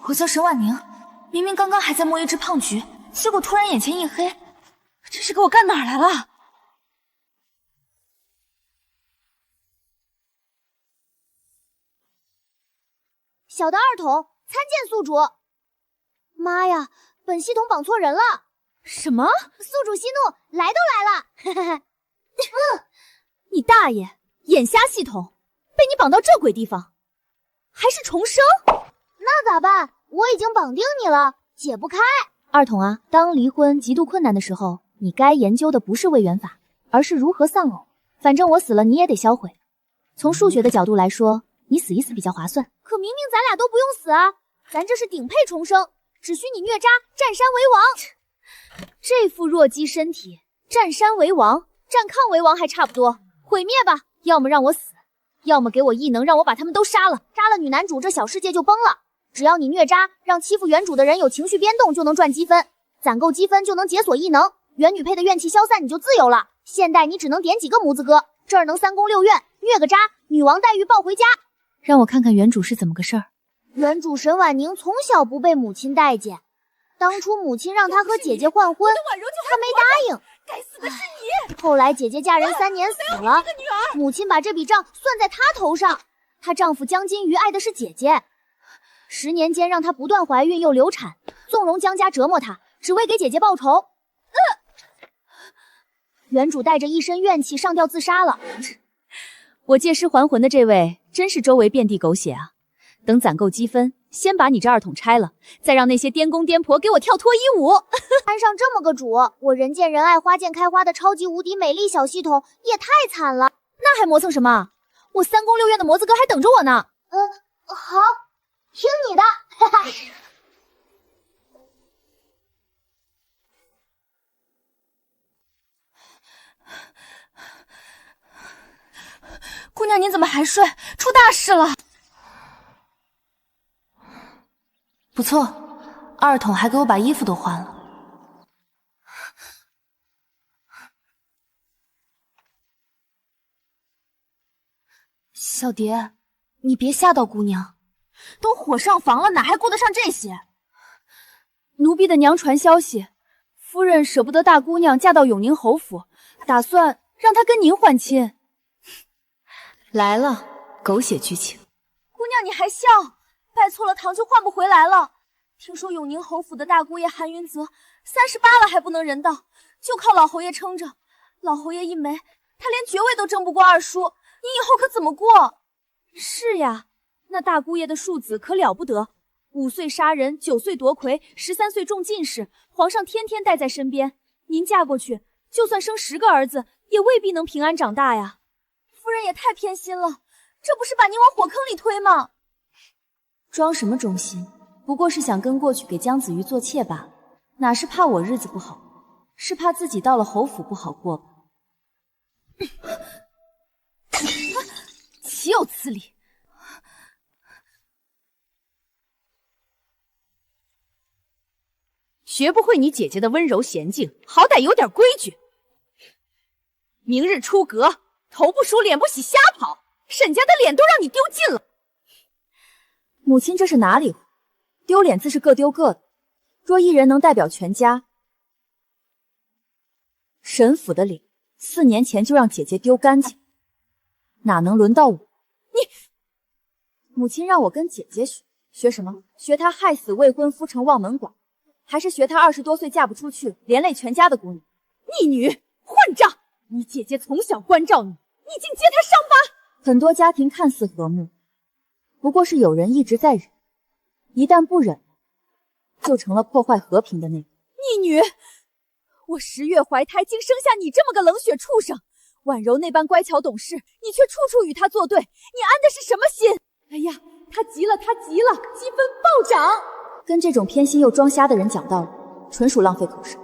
我叫沈婉宁，明明刚刚还在摸一只胖橘，结果突然眼前一黑，这是给我干哪儿来了？小的二筒参见宿主。妈呀，本系统绑错人了！什么？宿主息怒，来都来了！你大爷！眼瞎系统，被你绑到这鬼地方，还是重生？那咋办？我已经绑定你了，解不开。二筒啊，当离婚极度困难的时候，你该研究的不是位元法，而是如何丧偶。反正我死了，你也得销毁。从数学的角度来说，你死一死比较划算。可明明咱俩都不用死啊，咱这是顶配重生，只需你虐渣，占山为王。这副弱鸡身体，占山为王，占炕为王还差不多。毁灭吧，要么让我死，要么给我异能让我把他们都杀了。杀了女男主，这小世界就崩了。只要你虐渣，让欺负原主的人有情绪变动，就能赚积分，攒够积分就能解锁异能，原女配的怨气消散，你就自由了。现代你只能点几个模子哥，这儿能3宫6院，虐个渣，女王待遇抱回家。让我看看原主是怎么个事儿。原主沈婉宁从小不被母亲待见，当初母亲让她和姐姐换婚，她没答应。该死的是你！后来姐姐嫁人3年死了，母亲把这笔账算在她头上。她丈夫江金鱼爱的是姐姐，10年间让她不断怀孕又流产，纵容江家折磨她，只为给姐姐报仇。原主带着一身怨气上吊自杀了。我借尸还魂的这位真是周围遍地狗血啊！等攒够积分，先把你这二筒拆了，再让那些颠公颠婆给我跳脱衣舞。摊上这么个主，我人见人爱花见开花的超级无敌美丽小系统也太惨了。那还磨蹭什么？我3宫6院的模子哥还等着我呢。好，听你的。哈哈。姑娘，你怎么还睡？出大事了！不错，二筒还给我把衣服都换了。小蝶，你别吓到姑娘，都火上房了，哪还顾得上这些？奴婢的娘传消息，夫人舍不得大姑娘嫁到永宁侯府，打算让她跟您换亲。来了，狗血剧情。姑娘你还笑？拜错了堂就换不回来了。听说永宁侯府的大姑爷韩云泽38了还不能人道，就靠老侯爷撑着。老侯爷一没，他连爵位都争不过二叔，你以后可怎么过？是呀，那大姑爷的庶子可了不得，5岁杀人，9岁夺魁，13岁中进士，皇上天天带在身边。您嫁过去，就算生10个儿子，也未必能平安长大呀。夫人也太偏心了，这不是把您往火坑里推吗？装什么忠心？不过是想跟过去给江子瑜做妾罢了，哪是怕我日子不好，是怕自己到了侯府不好过吧。岂有此理！学不会你姐姐的温柔娴静，好歹有点规矩。明日出阁，头不梳脸不洗瞎跑，沈家的脸都让你丢尽了。母亲这是哪里话？丢脸自是各丢各的，若一人能代表全家，沈府的脸4年前就让姐姐丢干净，哪能轮到我？母亲让我跟姐姐学，学什么？学她害死未婚夫成望门寡，还是学她20多岁嫁不出去，连累全家的姑娘？逆女混账！你姐姐从小关照你，你竟揭她伤疤。很多家庭看似和睦，不过是有人一直在忍，一旦不忍，就成了破坏和平的那个。逆女，我10月怀胎，竟生下你这么个冷血畜生！婉柔那般乖巧懂事，你却处处与她作对，你安的是什么心？哎呀，她急了，她急了，积分暴涨！跟这种偏心又装瞎的人讲道理，纯属浪费口舌。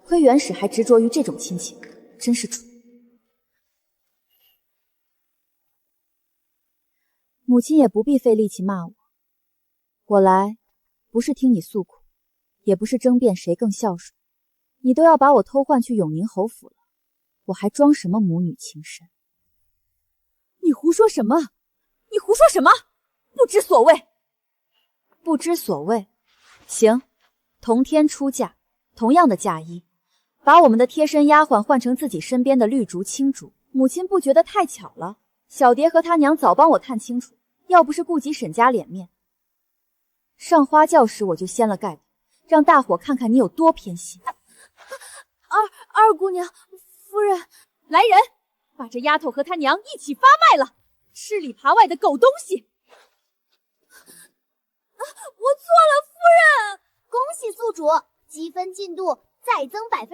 亏元始还执着于这种亲情，真是蠢。母亲也不必费力气骂我，我来不是听你诉苦，也不是争辩谁更孝顺，你都要把我偷换去永宁侯府了，我还装什么母女情深？你胡说什么？你胡说什么？不知所谓！不知所谓。行，同天出嫁，同样的嫁衣，把我们的贴身丫鬟换成自己身边的绿竹青竹。母亲不觉得太巧了？小蝶和他娘早帮我看清楚，要不是顾及沈家脸面，上花轿时我就掀了盖头，让大伙看看你有多偏心。二姑娘，夫人，来人，把这丫头和她娘一起发卖了！吃里扒外的狗东西！我错了，夫人。恭喜宿主，积分进度再增3%，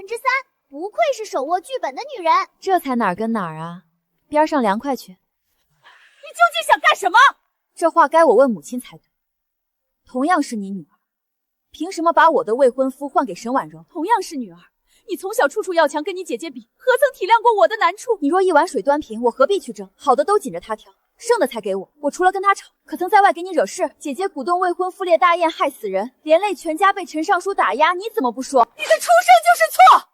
不愧是手握剧本的女人。这才哪儿跟哪儿啊，边上凉快去。你究竟想干什么？这话该我问母亲才对。同样是你女儿，凭什么把我的未婚夫换给沈婉柔？同样是女儿，你从小处处要强，跟你姐姐比，何曾体谅过我的难处？你若一碗水端平，我何必去争？好的都紧着她挑，剩的才给我。我除了跟她吵，可曾在外给你惹事？姐姐鼓动未婚夫列大宴害死人，连累全家被陈尚书打压，你怎么不说？你的出生就是错，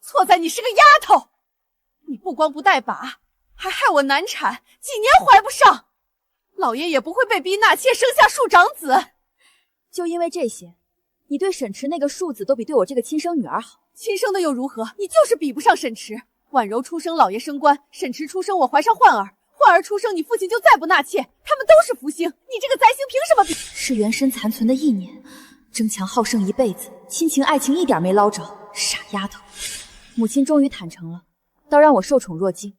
错在你是个丫头。你不光不带把，还害我难产，几年怀不上。老爷也不会被逼纳妾生下庶长子。就因为这些，你对沈池那个庶子都比对我这个亲生女儿好。亲生的又如何？你就是比不上沈池。婉柔出生，老爷升官；沈池出生，我怀上焕儿。焕儿出生，你父亲就再不纳妾，他们都是福星。你这个灾星凭什么比？是原身残存的意念，争强好胜一辈子，亲情爱情一点没捞着，傻丫头。母亲终于坦诚了，倒让我受宠若惊。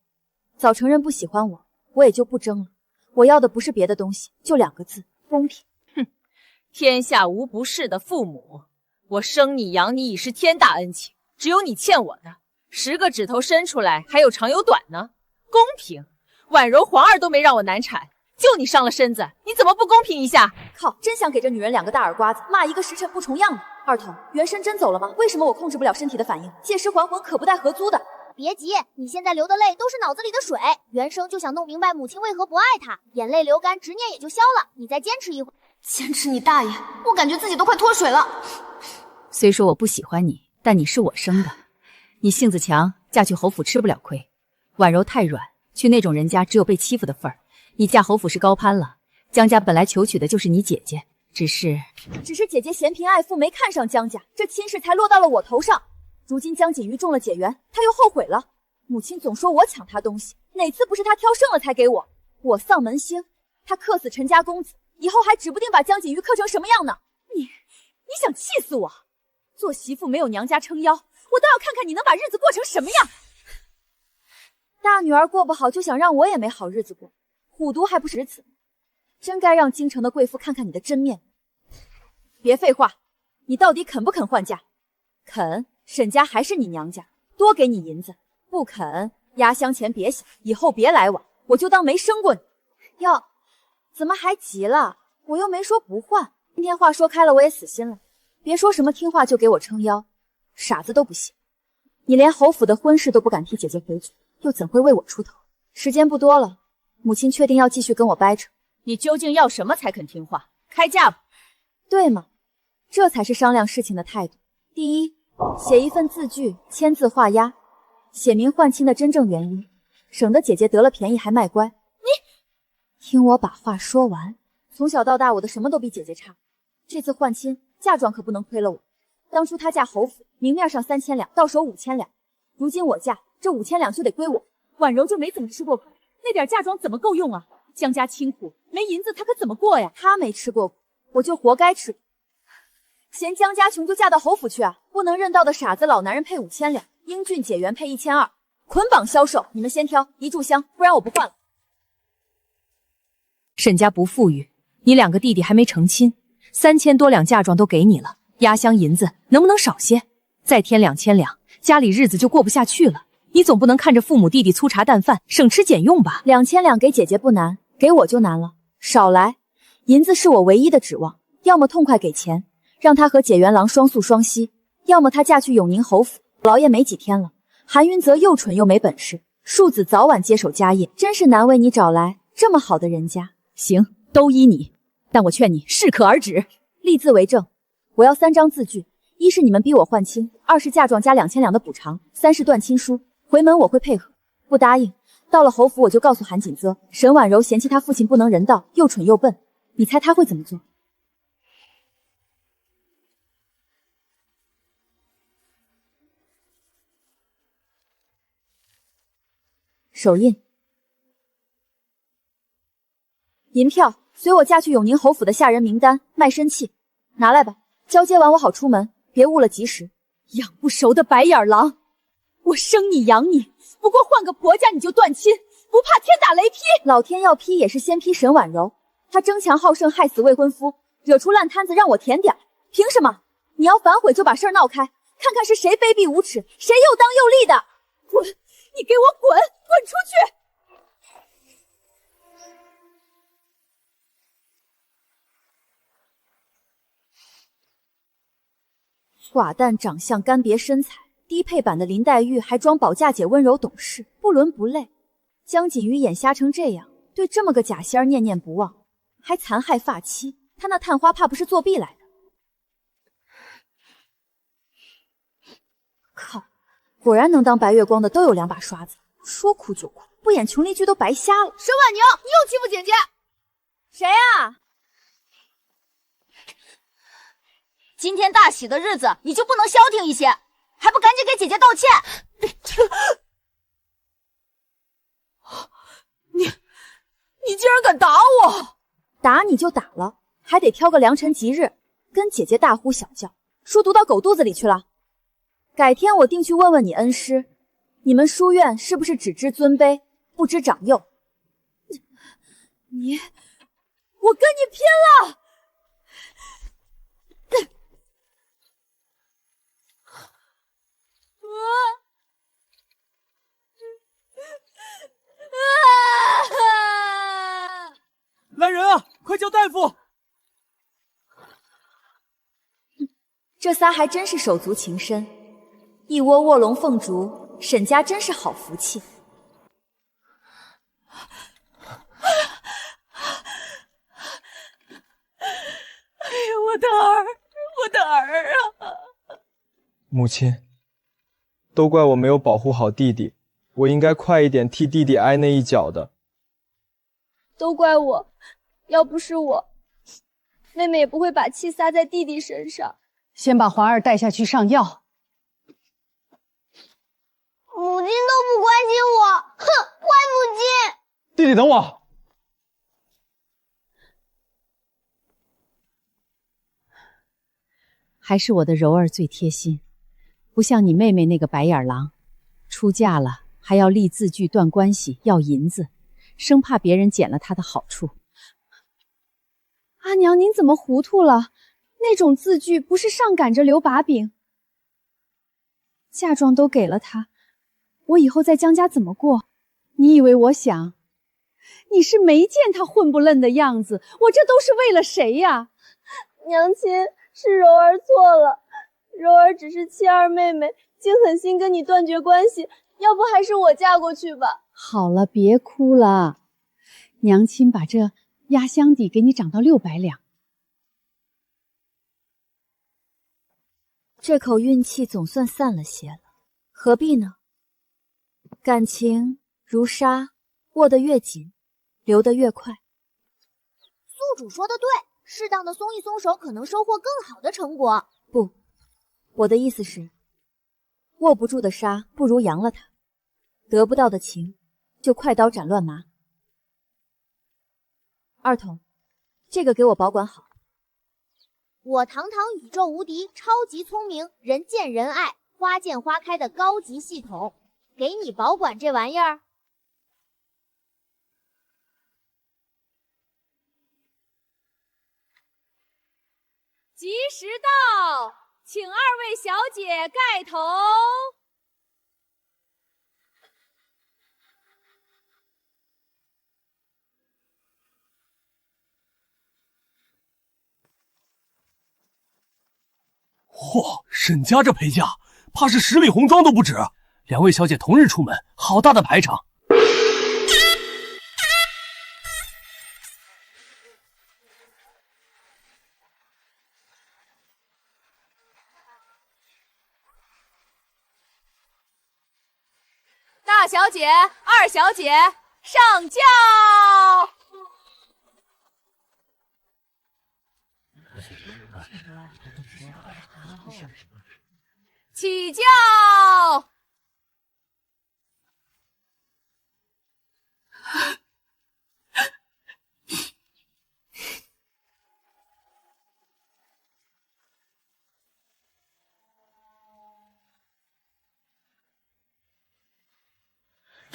早承认不喜欢我，我也就不争了。我要的不是别的东西，就2个字：公平。哼，天下无不是的父母，我生你养你已是天大恩情，只有你欠我的，10个指头伸出来还有长有短呢。公平？婉柔皇儿都没让我难产，就你伤了身子，你怎么不公平一下？靠，真想给这女人2个大耳刮子，骂一个时辰不重样的。二头，原身真走了吗？为什么我控制不了身体的反应？借尸还魂可不带合租的。别急，你现在流的泪都是脑子里的水。原生就想弄明白母亲为何不爱他，眼泪流干，执念也就消了。你再坚持一会。坚持你大爷！我感觉自己都快脱水了。虽说我不喜欢你，但你是我生的，你性子强，嫁去侯府吃不了亏。婉柔太软，去那种人家只有被欺负的份儿。你嫁侯府是高攀了，江家本来求娶的就是你姐姐，只是姐姐嫌贫爱富，没看上江家，这亲事才落到了我头上。如今江锦瑜中了解元，他又后悔了。母亲总说我抢他东西，哪次不是他挑剩了才给我？我丧门星，他克死陈家公子，以后还指不定把江锦瑜克成什么样呢。你想气死我？做媳妇没有娘家撑腰，我倒要看看你能把日子过成什么样。大女儿过不好，就想让我也没好日子过，虎毒还不是此。真该让京城的贵妇看看你的真面目。别废话，你到底肯不肯换嫁？肯，沈家还是你娘家，多给你银子；不肯，压箱钱别想，以后别来往，我就当没生过你。哟，怎么还急了？我又没说不换。今天话说开了，我也死心了。别说什么听话就给我撑腰，傻子都不信。你连侯府的婚事都不敢替姐姐回绝，又怎会为我出头？时间不多了，母亲确定要继续跟我掰扯。你究竟要什么才肯听话？开价吧。对嘛，这才是商量事情的态度。第一，写一份字据，签字画押，写明换亲的真正原因，省得姐姐得了便宜还卖乖。你听我把话说完。从小到大，我的什么都比姐姐差。这次换亲，嫁妆可不能亏了我。当初她嫁侯府，明面上3000两，到手5000两。如今我嫁，这5000两就得归我。婉柔就没怎么吃过苦，那点嫁妆怎么够用啊？江家清苦，没银子她可怎么过呀？她没吃过苦，我就活该吃苦。嫌江家穷就嫁到侯府去啊！不能认道的傻子老男人配5000两，英俊解元配1200，捆绑销售。你们先挑一炷香，不然我不换了。沈家不富裕，你2个弟弟还没成亲，3000多两嫁妆都给你了，压箱银子能不能少些？再添2000两，家里日子就过不下去了。你总不能看着父母弟弟粗茶淡饭，省吃俭用吧？2000两给姐姐不难，给我就难了。少来，银子是我唯一的指望，要么痛快给钱，让她和解元郎双宿双栖，要么她嫁去永宁侯府。老爷没几天了，韩云泽又蠢又没本事，庶子早晚接手家业，真是难为你找来这么好的人家。行，都依你，但我劝你适可而止。立字为证，我要3张字据，一是你们逼我换亲，2是嫁妆加2000两的补偿，3是断亲书。回门我会配合，不答应，到了侯府我就告诉韩锦泽，沈婉柔嫌弃他父亲不能人道，又蠢又笨，你猜他会怎么做？手印。银票，随我嫁去永宁侯府的下人名单，卖身契，拿来吧。交接完我好出门，别误了吉时。养不熟的白眼狼，我生你养你，不过换个婆家你就断亲，不怕天打雷劈？老天要劈也是先劈沈婉柔，她争强好胜，害死未婚夫，惹出烂摊子让我舔点，凭什么？你要反悔就把事儿闹开，看看是谁卑鄙无耻，谁又当又立的。滚！你给我滚！滚出去！寡淡长相，干瘪身材，低配版的林黛玉还装保嫁姐温柔懂事，不伦不类。江锦瑜眼瞎成这样，对这么个假仙儿念念不忘，还残害发妻，他那探花怕不是作弊来的？靠！果然能当白月光的都有两把刷子，说哭就哭，不演琼丽剧都白瞎了。沈婉宁，你又欺负姐姐！谁啊？今天大喜的日子，你就不能消停一些，还不赶紧给姐姐道歉？你竟然敢打我！打你就打了，还得挑个良辰吉日，跟姐姐大呼小叫，书读到狗肚子里去了。改天我定去问问你恩师，你们书院是不是只知尊卑，不知长幼？我跟你拼了！来人啊！快叫大夫！这仨还真是手足情深，一窝卧龙凤雏，沈家真是好福气。哎呀，我的儿啊！母亲，都怪我没有保护好弟弟，我应该快一点替弟弟挨那一脚的。都怪我，要不是我，妹妹也不会把气撒在弟弟身上。先把华儿带下去上药。母亲都不关心我，哼，坏母亲！弟弟，等我。还是我的柔儿最贴心，不像你妹妹那个白眼狼，出嫁了还要立字据断关系，要银子，生怕别人捡了她的好处。阿娘，您怎么糊涂了？那种字据不是上赶着留把柄？嫁妆都给了他，我以后在江家怎么过？你以为我想？你是没见他混不吝的样子，我这都是为了谁呀？娘亲，是柔儿错了，柔儿只是妻二妹妹，竟狠心跟你断绝关系，要不还是我嫁过去吧。好了，别哭了，娘亲把这压箱底给你涨到600两。这口运气总算散了些了，何必呢？感情如沙，握得越紧，流得越快。宿主说的对，适当的松一松手，可能收获更好的成果。不，我的意思是，握不住的沙，不如扬了它；得不到的情，就快刀斩乱麻。二筒，这个给我保管好。我堂堂宇宙无敌、超级聪明、人见人爱、花见花开的高级系统，给你保管这玩意儿。吉时到，请2位小姐盖头。嚯，沈家这陪嫁，怕是10里红妆都不止。2位小姐同日出门，好大的排场！大小姐、2小姐上轿。起轿！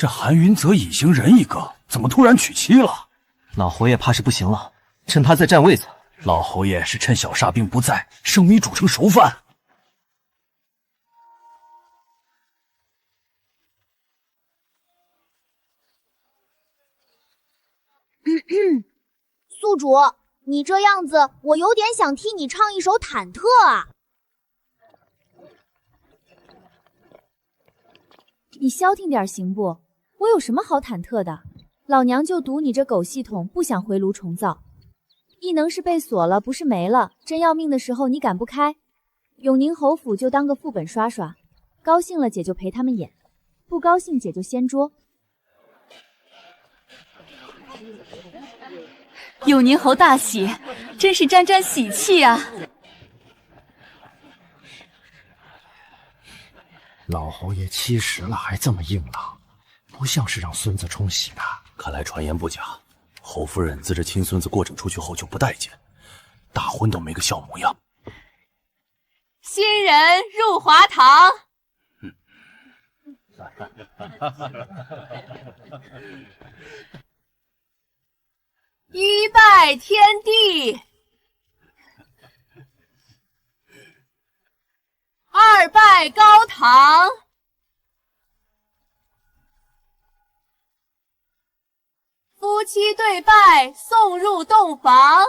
这韩云泽已经人一个，怎么突然娶妻了？老侯爷怕是不行了，趁他在占位子。老侯爷是趁小沙兵不在，生米煮成熟饭。宿主，你这样子，我有点想替你唱一首忐忑啊。你消停点行不？我有什么好忐忑的？老娘就赌你这狗系统不想回炉重造。异能是被锁了，不是没了。真要命的时候你赶不开。永宁侯府就当个副本刷刷，高兴了姐就陪他们演，不高兴姐就掀桌。永宁侯大喜，真是沾沾喜气啊！老侯爷70了还这么硬朗，不像是让孙子冲喜的。看来传言不假，侯夫人自这亲孙子过诊出去后就不待见，大婚都没个笑模样。新人入华堂。一拜天地，二拜高堂，夫妻对拜送入洞房。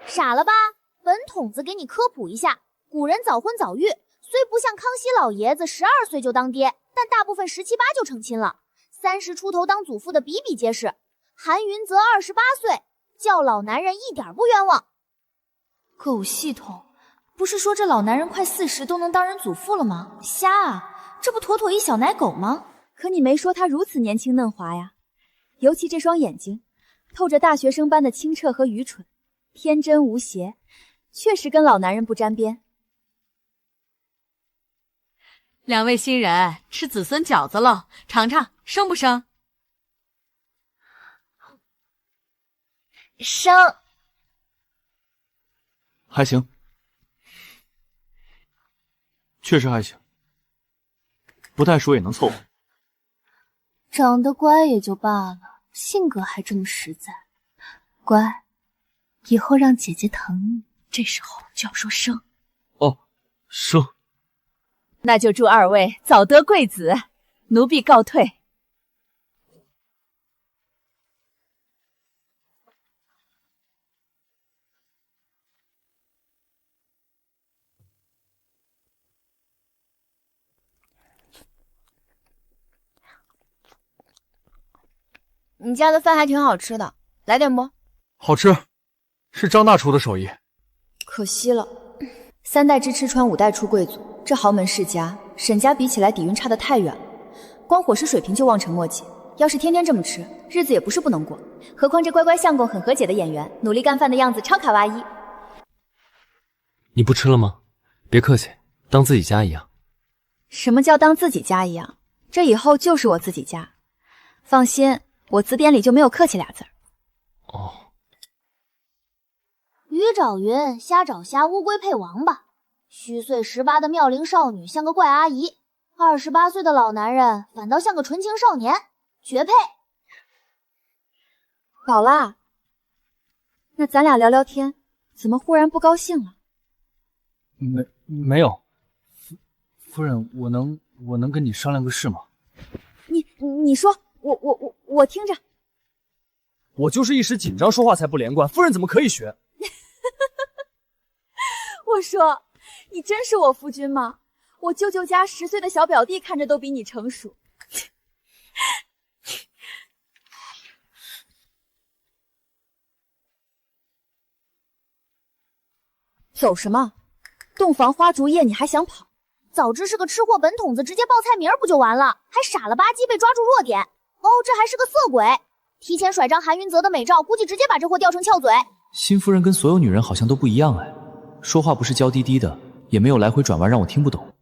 傻了吧？本童子给你科普一下，古人早婚早育，虽不像康熙老爷子12岁就当爹，但大部分17、18就成亲了。30出头当祖父的比比皆是。韩云泽28岁，叫老男人一点不冤枉。狗系统，不是说这老男人快40都能当人祖父了吗？瞎啊，这不妥妥一小奶狗吗？可你没说他如此年轻嫩滑呀，尤其这双眼睛，透着大学生般的清澈和愚蠢。天真无邪，确实跟老男人不沾边。两位新人吃子孙饺子了，尝尝生不生？生，还行，确实还行，不太熟也能凑合。长得乖也就罢了，性格还这么实在，乖。以后让姐姐疼你，这时候就要说生。哦，生。那就祝二位早得贵子，奴婢告退。你家的饭还挺好吃的，来点不？好吃。是张大厨的手艺，可惜了，3代之赤川，5代出贵族，这豪门世家，沈家比起来底蕴差得太远了，光伙食水平就望尘莫及。要是天天这么吃，日子也不是不能过。何况这乖乖相公很和解的演员，努力干饭的样子超卡哇伊。你不吃了吗？别客气，当自己家一样。什么叫当自己家一样？这以后就是我自己家。放心，我字典里就没有客气俩字儿。哦。鱼找云，虾找虾，乌龟配王八。虚岁18的妙龄少女像个怪阿姨，28岁的老男人反倒像个纯情少年，绝配。饱啦？那咱俩聊聊天，怎么忽然不高兴了？没有，夫人，我能跟你商量个事吗？你说，我听着。我就是一时紧张，说话才不连贯，夫人怎么可以学？我说，你真是我夫君吗？我舅舅家10岁的小表弟看着都比你成熟。走什么？洞房花烛夜你还想跑？早知是个吃货本筒子，直接报菜名不就完了？还傻了吧唧被抓住弱点。哦，这还是个色鬼，提前甩张韩云泽的美照，估计直接把这货吊成翘嘴。新夫人跟所有女人好像都不一样哎，说话不是娇滴滴的，也没有来回转弯让我听不懂。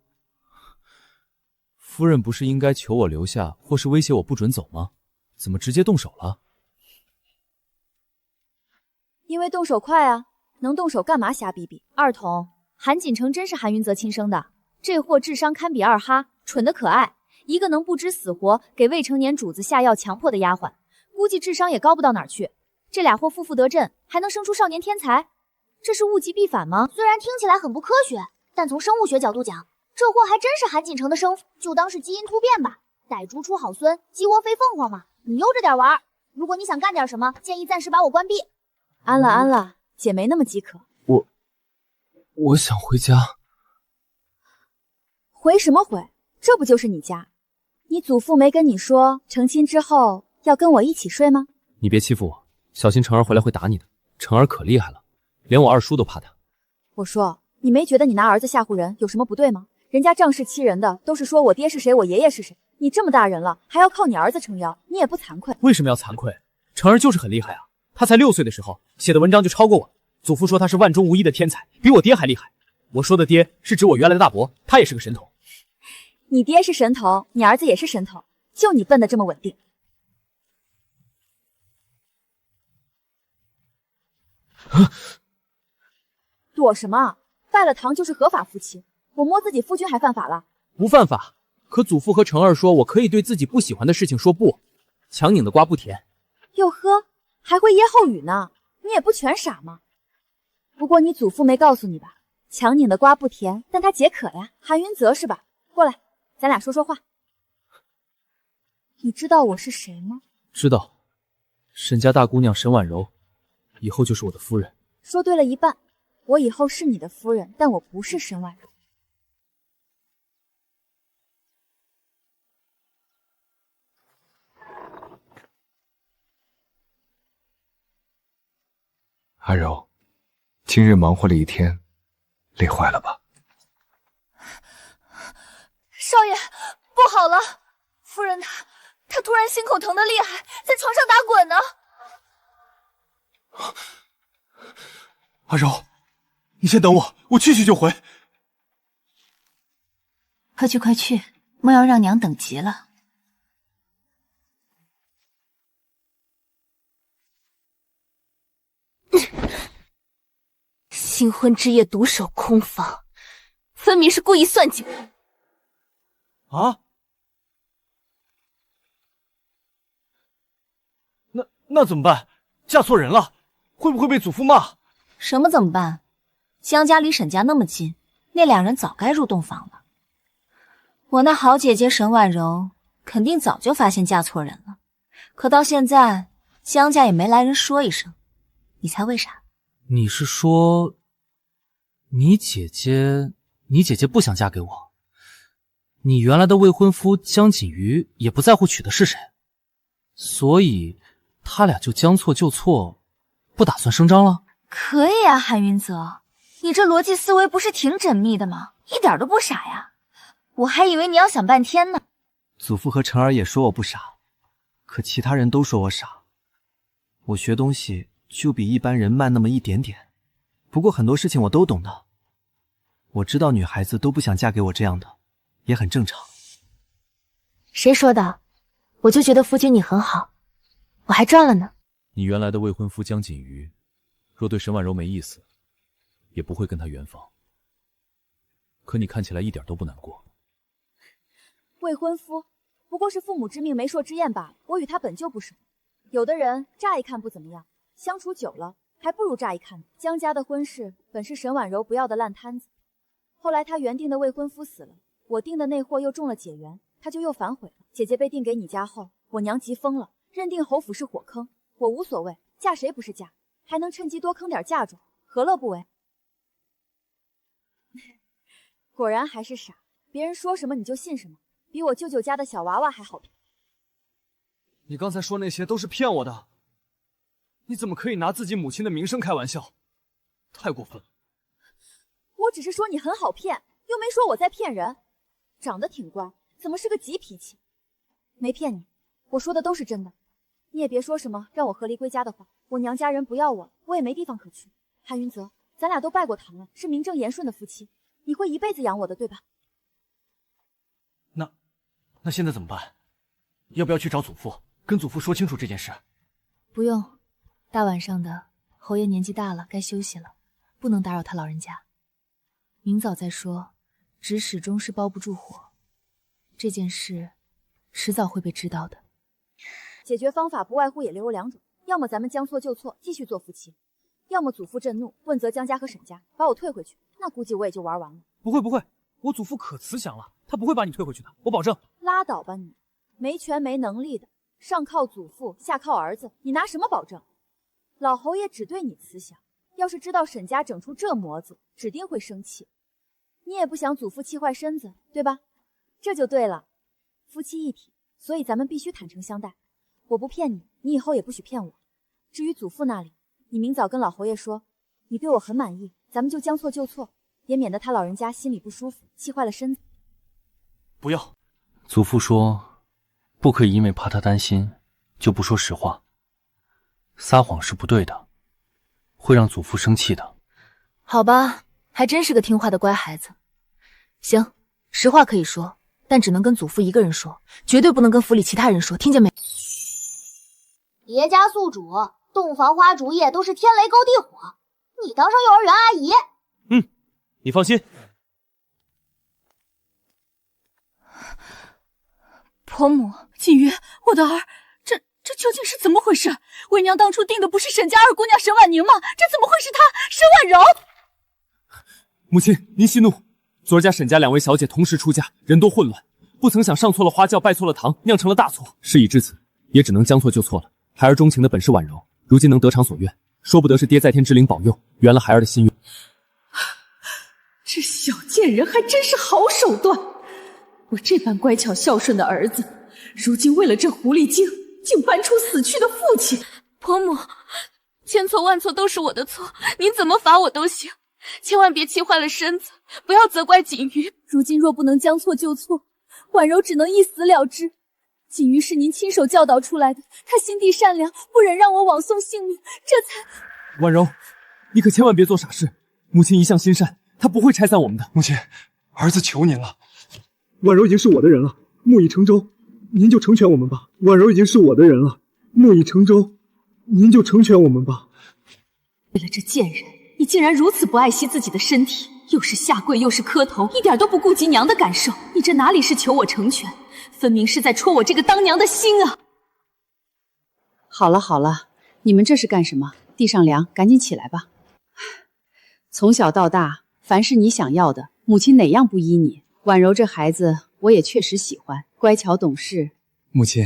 夫人不是应该求我留下，或是威胁我不准走吗？怎么直接动手了？因为动手快啊，能动手干嘛瞎逼逼？二童，韩锦城真是韩云泽亲生的，这货智商堪比二哈，蠢得可爱，一个能不知死活给未成年主子下药强迫的丫鬟，估计智商也高不到哪儿去。这俩货负负得正，还能生出少年天才，这是物极必反吗？虽然听起来很不科学，但从生物学角度讲，这货还真是韩锦城的生父，就当是基因突变吧。傣猪出好孙，鸡窝飞凤凰嘛。你悠着点玩，如果你想干点什么，建议暂时把我关闭。安了安了，姐没那么饥渴。我想回家。回什么回？这不就是你家？你祖父没跟你说成亲之后要跟我一起睡吗？你别欺负我，小心成儿回来会打你的。成儿可厉害了，连我二叔都怕他。我说，你没觉得你拿儿子吓唬人有什么不对吗？人家仗势欺人的都是说我爹是谁，我爷爷是谁。你这么大人了，还要靠你儿子撑腰，你也不惭愧？为什么要惭愧？成儿就是很厉害啊，他才6岁的时候写的文章就超过我。祖父说他是万中无一的天才，比我爹还厉害。我说的爹是指我原来的大伯，他也是个神童。你爹是神童，你儿子也是神童，就你笨得这么稳定。躲什么？拜了堂就是合法夫妻，我摸自己夫君还犯法了？不犯法，可祖父和成儿说我可以对自己不喜欢的事情说不，强拧的瓜不甜。哟呵，还会歇后语呢，你也不全傻吗？不过你祖父没告诉你吧，强拧的瓜不甜，但它解渴呀。韩云泽是吧？过来，咱俩说说话。你知道我是谁吗？知道，沈家大姑娘沈婉柔，以后就是我的夫人。说对了一半，我以后是你的夫人，但我不是沈婉柔。阿柔，今日忙活了一天，累坏了吧？少爷，不好了！夫人她突然心口疼得厉害，在床上打滚呢。阿柔，你先等我，我去就回。快去快去，莫要让娘等急了。新婚之夜独守空房，分明是故意算计我。啊？那怎么办？嫁错人了，会不会被祖父骂？什么怎么办？江家离沈家那么近，那俩人早该入洞房了。我那好姐姐沈婉柔肯定早就发现嫁错人了，可到现在江家也没来人说一声。你猜为啥？你是说你姐姐不想嫁给我？你原来的未婚夫江锦瑜也不在乎娶的是谁，所以他俩就将错就错，不打算声张了？可以啊，韩云泽，你这逻辑思维不是挺缜密的吗？一点都不傻呀，我还以为你要想半天呢。祖父和成儿也说我不傻，可其他人都说我傻。我学东西就比一般人慢那么一点点，不过很多事情我都懂的。我知道女孩子都不想嫁给我这样的，也很正常。谁说的？我就觉得夫君你很好，我还赚了呢。你原来的未婚夫江锦瑜，若对沈婉柔没意思，也不会跟她圆房。可你看起来一点都不难过。未婚夫不过是父母之命媒妁之言罢了，我与他本就不熟。有的人乍一看不怎么样，相处久了还不如乍一看的。江家的婚事本是沈婉柔不要的烂摊子，后来他原定的未婚夫死了，我定的那货又中了解元，他就又反悔了。姐姐被定给你家后，我娘急疯了，认定侯府是火坑。我无所谓，嫁谁不是嫁，还能趁机多坑点嫁妆，何乐不为？果然还是傻，别人说什么你就信什么，比我舅舅家的小娃娃还好骗。你刚才说那些都是骗我的，你怎么可以拿自己母亲的名声开玩笑？太过分了！我只是说你很好骗，又没说我在骗人。长得挺乖，怎么是个急脾气？没骗你，我说的都是真的。你也别说什么让我和离归家的话，我娘家人不要我，我也没地方可去。韩云泽，咱俩都拜过堂了，是名正言顺的夫妻，你会一辈子养我的，对吧？那现在怎么办？要不要去找祖父，跟祖父说清楚这件事？不用，大晚上的，侯爷年纪大了，该休息了，不能打扰他老人家。明早再说，纸始终是包不住火，这件事迟早会被知道的。解决方法不外乎也留有两种，要么咱们将错就错，继续做夫妻，要么祖父震怒，问责江家和沈家，把我退回去，那估计我也就玩完了。不会，我祖父可慈祥了，他不会把你退回去的，我保证。拉倒吧你，没权没能力的，上靠祖父，下靠儿子，你拿什么保证？老侯爷只对你慈祥，要是知道沈家整出这模子，指定会生气。你也不想祖父气坏身子，对吧？这就对了，夫妻一体，所以咱们必须坦诚相待。我不骗你，你以后也不许骗我。至于祖父那里，你明早跟老侯爷说，你对我很满意，咱们就将错就错，也免得他老人家心里不舒服，气坏了身子。不要，祖父说，不可以因为怕他担心，就不说实话。撒谎是不对的，会让祖父生气的。好吧，还真是个听话的乖孩子。行，实话可以说，但只能跟祖父一个人说，绝对不能跟府里其他人说，听见没？别家宿主，洞房花烛夜都是天雷勾地火，你当上幼儿园阿姨？你放心。婆母，锦瑜，我的儿，这究竟是怎么回事？为娘当初定的不是沈家二姑娘沈婉宁吗？这怎么会是她沈婉柔？母亲，您息怒。昨儿家沈家两位小姐同时出嫁，人多混乱，不曾想上错了花轿，拜错了堂，酿成了大错。事已至此，也只能将错就错了。孩儿钟情的本是婉柔，如今能得偿所愿，说不得是爹在天之灵保佑，圆了孩儿的心愿。这小贱人还真是好手段！我这般乖巧孝顺的儿子，如今为了这狐狸精，竟搬出死去的父亲。婆母，千错万错都是我的错，您怎么罚我都行，千万别气坏了身子，不要责怪锦瑜。如今若不能将错就错，婉柔只能一死了之。锦瑜是您亲手教导出来的，她心地善良，不忍让我枉送性命，这才……婉柔，你可千万别做傻事，母亲一向心善，她不会拆散我们的。母亲，儿子求您了。婉柔已经是我的人了，木已成舟，您就成全我们吧。婉柔已经是我的人了，木已成舟，您就成全我们吧。为了这贱人，你竟然如此不爱惜自己的身体，又是下跪又是磕头，一点都不顾及娘的感受。你这哪里是求我成全，分明是在戳我这个当娘的心啊！好了，你们这是干什么？地上凉，赶紧起来吧。从小到大，凡是你想要的，母亲哪样不依你？婉柔这孩子，我也确实喜欢，乖巧懂事。母亲，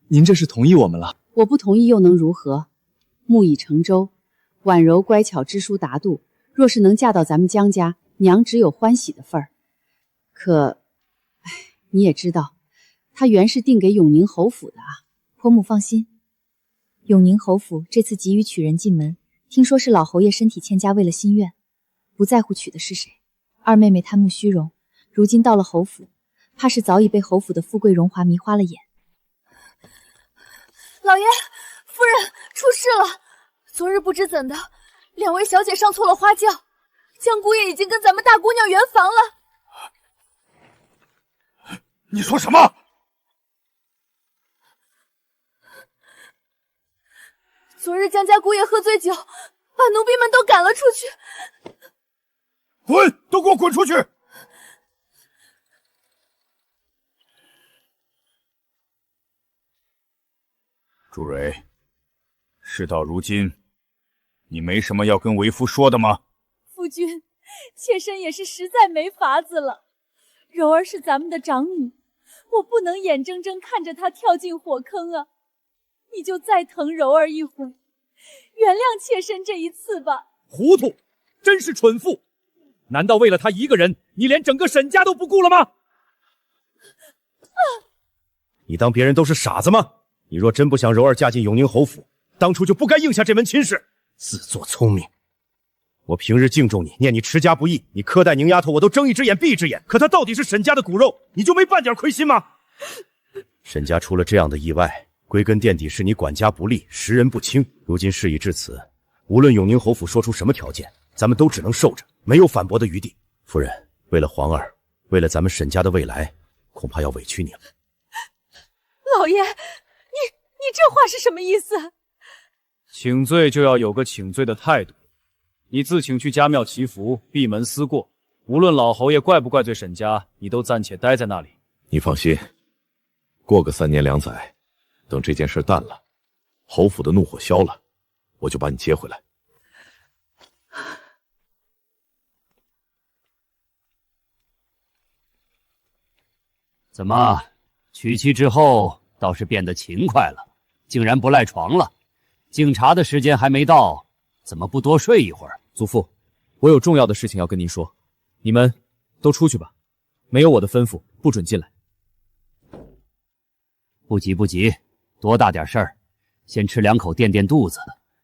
您这是同意我们了？我不同意又能如何？木已成舟，婉柔乖巧知书达度，若是能嫁到咱们江家，娘只有欢喜的份儿。可，你也知道，她原是定给永宁侯府的啊。婆母放心，永宁侯府这次急于娶人进门，听说是老侯爷身体欠佳，为了心愿，不在乎娶的是谁。二妹妹贪慕虚荣，如今到了侯府，怕是早已被侯府的富贵荣华迷花了眼。老爷，夫人出事了！昨日不知怎的，两位小姐上错了花轿，江姑爷已经跟咱们大姑娘圆房了。你说什么？昨日江家姑爷喝醉酒，把奴婢们都赶了出去。滚！都给我滚出去！朱蕊，事到如今，你没什么要跟为夫说的吗？夫君，妾身也是实在没法子了。柔儿是咱们的长女，我不能眼睁睁看着她跳进火坑啊！你就再疼柔儿一回，原谅妾身这一次吧。糊涂，真是蠢妇！难道为了她一个人，你连整个沈家都不顾了吗？你当别人都是傻子吗？你若真不想柔儿嫁进永宁侯府，当初就不该应下这门亲事，自作聪明。我平日敬重你，念你持家不易，你苛待宁丫头，我都睁一只眼闭一只眼。可她到底是沈家的骨肉，你就没半点亏心吗？沈家出了这样的意外，归根垫底是你管家不力，识人不清。如今事已至此，无论永宁侯府说出什么条件，咱们都只能受着，没有反驳的余地。夫人，为了皇儿，为了咱们沈家的未来，恐怕要委屈你了。老爷，你这话是什么意思？请罪就要有个请罪的态度。你自请去家庙祈福，闭门思过。无论老侯爷怪不怪罪沈家，你都暂且待在那里。你放心，过个3年2载，等这件事淡了，侯府的怒火消了，我就把你接回来。怎么，娶妻之后倒是变得勤快了，竟然不赖床了？敬茶的时间还没到，怎么不多睡一会儿？祖父，我有重要的事情要跟您说，你们都出去吧，没有我的吩咐，不准进来。不急不急，多大点事儿，先吃2口垫垫肚子。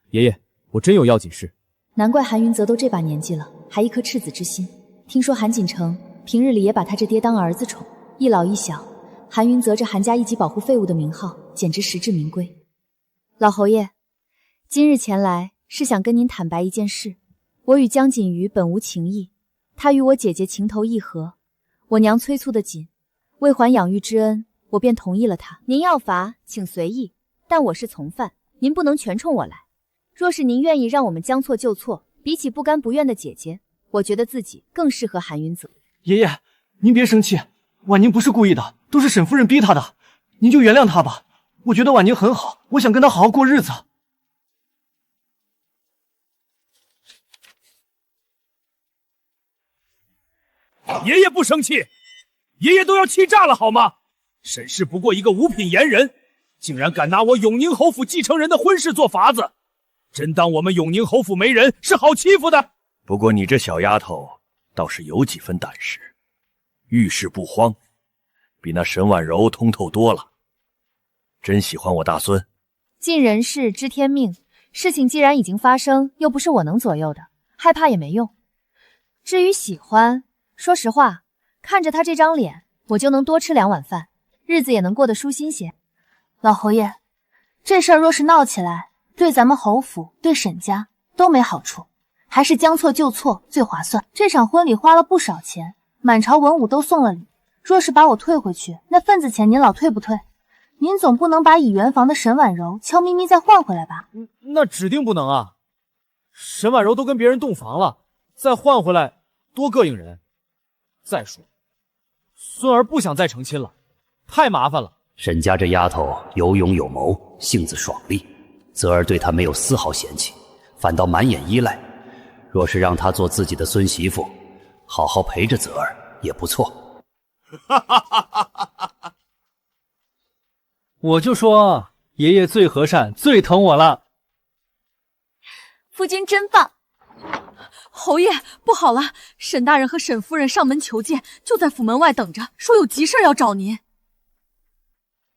爷爷，我真有要紧事。难怪韩云泽都这把年纪了，还一颗赤子之心。听说韩锦城平日里也把他这爹当儿子宠，一老一小，韩云泽这韩家一级保护废物的名号，简直实至名归。老侯爷，今日前来是想跟您坦白一件事。我与江锦瑜本无情义，他与我姐姐情投意合，我娘催促得紧，为还养育之恩，我便同意了他。您要罚请随意，但我是从犯，您不能全冲我来。若是您愿意让我们将错就错，比起不甘不愿的姐姐，我觉得自己更适合韩云泽。爷爷，您别生气，婉宁不是故意的，都是沈夫人逼她的，您就原谅她吧。我觉得婉宁很好，我想跟她好好过日子。爷爷不生气，爷爷都要气炸了好吗？沈氏不过一个五品盐人，竟然敢拿我永宁侯府继承人的婚事做法子，真当我们永宁侯府没人是好欺负的？不过你这小丫头倒是有几分胆识，遇事不慌，比那沈婉柔通透多了。真喜欢我大孙。尽人事知天命，事情既然已经发生，又不是我能左右的，害怕也没用。至于喜欢，说实话，看着他这张脸，我就能多吃2碗饭，日子也能过得舒心些。老侯爷，这事儿若是闹起来，对咱们侯府、对沈家都没好处，还是将错就错最划算。这场婚礼花了不少钱，满朝文武都送了礼，若是把我退回去，那份子钱您老退不退？您总不能把已圆房的沈婉柔悄咪咪再换回来吧？那指定不能啊！沈婉柔都跟别人洞房了，再换回来多膈应人。再说，孙儿不想再成亲了，太麻烦了。沈家这丫头有勇有谋，性子爽利，泽儿对她没有丝毫嫌弃，反倒满眼依赖。若是让她做自己的孙媳妇，好好陪着泽儿也不错。我就说爷爷最和善，最疼我了。夫君真棒。侯爷，不好了，沈大人和沈夫人上门求见，就在府门外等着，说有急事要找您。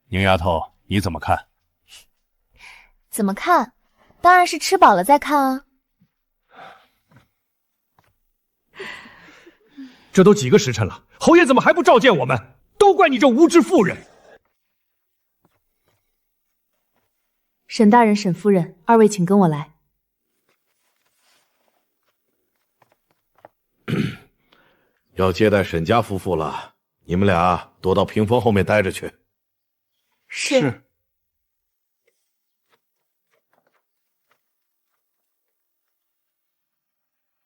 宁丫头，你怎么看？怎么看？当然是吃饱了再看啊。这都几个时辰了，侯爷怎么还不召见我们？都怪你这无知妇人！沈大人、沈夫人，二位请跟我来。要接待沈家夫妇了，你们俩多到屏风后面待着去。是。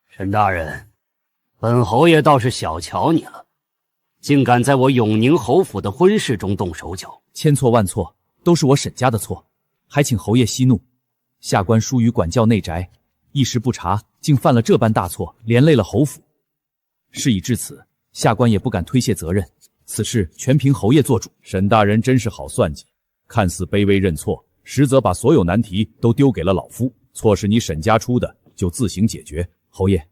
沈大人，本侯爷倒是小瞧你了，竟敢在我永宁侯府的婚事中动手脚。千错万错，都是我沈家的错，还请侯爷息怒。下官疏于管教内宅，一时不察，竟犯了这般大错，连累了侯府。事已至此，下官也不敢推卸责任，此事全凭侯爷做主。沈大人真是好算计，看似卑微认错，实则把所有难题都丢给了老夫。错是你沈家出的，就自行解决。侯爷，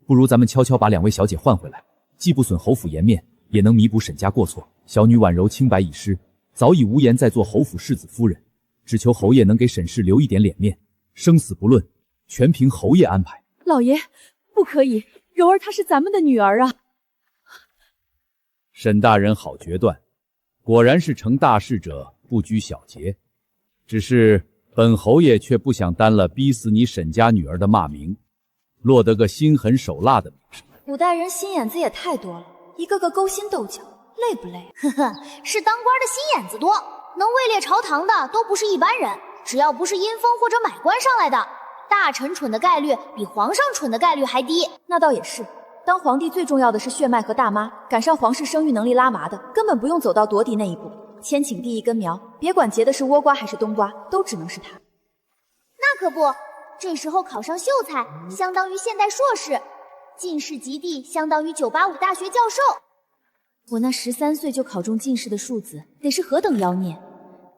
不如咱们悄悄把2位小姐换回来，既不损侯府颜面，也能弥补沈家过错。小女婉柔清白已失，早已无颜再做侯府世子夫人，只求侯爷能给沈氏留一点脸面，生死不论，全凭侯爷安排。老爷，不可以，柔儿她是咱们的女儿啊。沈大人好决断，果然是成大事者不拘小节。只是本侯爷却不想担了逼死你沈家女儿的骂名，落得个心狠手辣的名声。古代人心眼子也太多了，一个个勾心斗角，累不累？呵呵，是当官的心眼子多，能位列朝堂的都不是一般人，只要不是阴风或者买官上来的，大臣蠢的概率比皇上蠢的概率还低。那倒也是，当皇帝最重要的是血脉和大妈，赶上皇室生育能力拉麻的，根本不用走到夺嫡那一步。千顷地一根苗，别管结的是倭瓜还是冬瓜，都只能是他。那可不，这时候考上秀才，相当于现代硕士；进士及第，相当于985大学教授。我那13岁就考中进士的庶子，得是何等妖孽！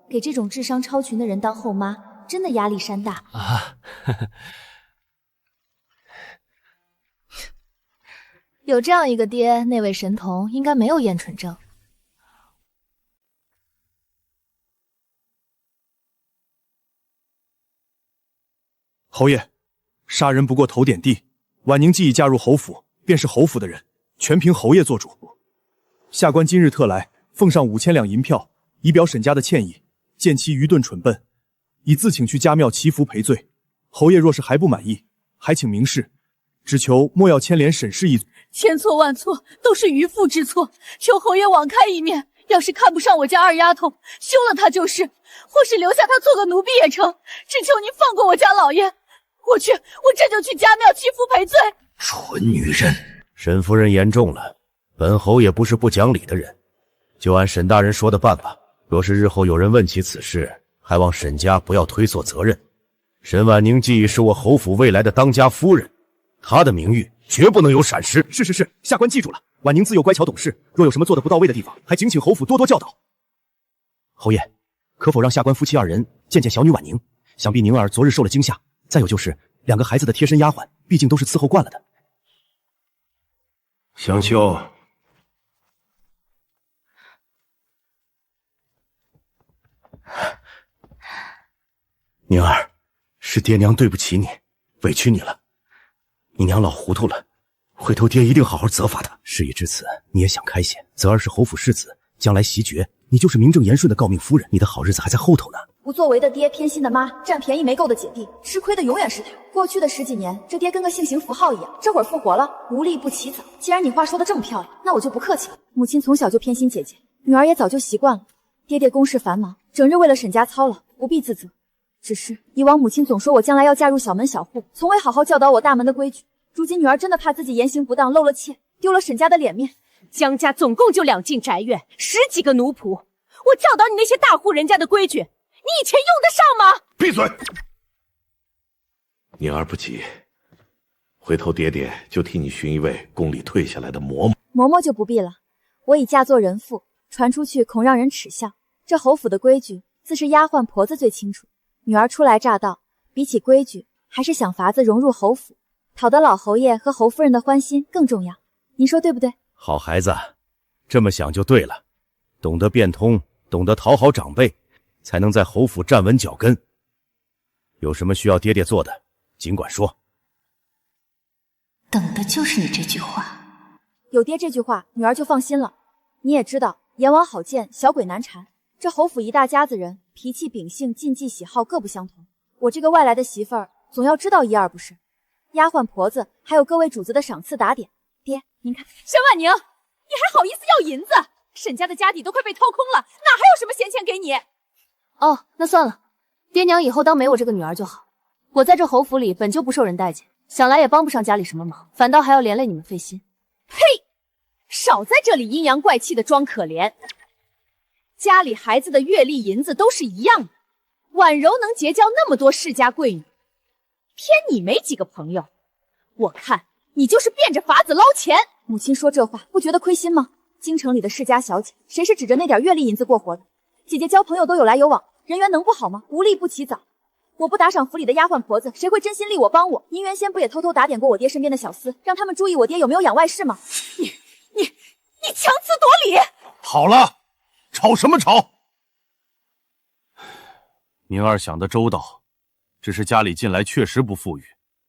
给这种智商超群的人当后妈，真的压力山大啊！有这样一个爹，那位神童应该没有厌蠢症。侯爷，杀人不过头点地，婉宁既已嫁入侯府，便是侯府的人，全凭侯爷做主。下官今日特来，奉上5000两银票，以表沈家的歉意，见其愚钝蠢笨，已自请去家庙祈福赔罪。侯爷若是还不满意，还请明示，只求莫要牵连沈氏一族。千错万错，都是渔夫之错，求侯爷网开一面。要是看不上我家二丫头，休了她就是，或是留下她做个奴婢也成，只求您放过我家老爷。我这就去家庙祈福赔罪。蠢女人！沈夫人言重了，本侯也不是不讲理的人，就按沈大人说的办吧。若是日后有人问起此事，还望沈家不要推卸责任。沈婉宁既已是我侯府未来的当家夫人，她的名誉绝不能有闪失。是，下官记住了。婉宁自幼乖巧懂事，若有什么做得不到位的地方，还敬请侯府多多教导。侯爷，可否让下官夫妻二人见见小女婉宁？想必宁儿昨日受了惊吓。再有就是2个孩子的贴身丫鬟，毕竟都是伺候惯了的。香秋，宁儿，是爹娘对不起你，委屈你了。你娘老糊涂了，回头爹一定好好责罚她。事已至此，你也想开些，泽儿是侯府世子，将来袭爵，你就是名正言顺的诰命夫人，你的好日子还在后头呢。不作为的爹，偏心的妈，占便宜没够的姐弟，吃亏的永远是他。过去的10几年，这爹跟个象形符号一样，这会儿复活了，无利不起早。既然你话说的这么漂亮，那我就不客气了。母亲从小就偏心姐姐，女儿也早就习惯了。爹爹公事繁忙，整日为了沈家操劳，不必自责。只是以往母亲总说我将来要嫁入小门小户，从未好好教导我大门的规矩。如今女儿真的怕自己言行不当，露了怯，丢了沈家的脸面。江家总共就2进宅院，10几个奴仆，我教导你那些大户人家的规矩，你以前用得上吗？闭嘴！宁儿不急，回头爹爹就替你寻一位宫里退下来的嬷嬷。嬷嬷就不必了，我已嫁作人妇，传出去恐让人耻笑。这侯府的规矩，自是丫鬟婆子最清楚。女儿初来乍到，比起规矩，还是想法子融入侯府，讨得老侯爷和侯夫人的欢心更重要。您说对不对？好孩子，这么想就对了，懂得变通，懂得讨好长辈，才能在侯府站稳脚跟。有什么需要爹爹做的，尽管说。等的就是你这句话。有爹这句话，女儿就放心了。你也知道，阎王好见，小鬼难缠。这侯府一大家子人，脾气秉性禁忌喜好各不相同。我这个外来的媳妇儿，总要知道一二不是。丫鬟婆子还有各位主子的赏赐打点，爹您看。沈婉宁，你还好意思要银子？沈家的家底都快被掏空了，哪还有什么闲钱给你？哦，那算了，爹娘以后当没我这个女儿就好。我在这侯府里本就不受人待见，想来也帮不上家里什么忙，反倒还要连累你们费心。呸！少在这里阴阳怪气的装可怜。家里孩子的月例银子都是一样的，婉柔能结交那么多世家贵女，偏你没几个朋友。我看你就是变着法子捞钱。母亲说这话不觉得亏心吗？京城里的世家小姐，谁是指着那点月例银子过活的？姐姐交朋友都有来有往，人缘能不好吗？无利不起早。我不打赏府里的丫鬟婆子，谁会真心立我帮我？您原先不也偷偷打点过我爹身边的小厮，让他们注意我爹有没有养外室吗？你强词夺理！好了，吵什么吵？宁儿想得周到，只是家里近来确实不富裕，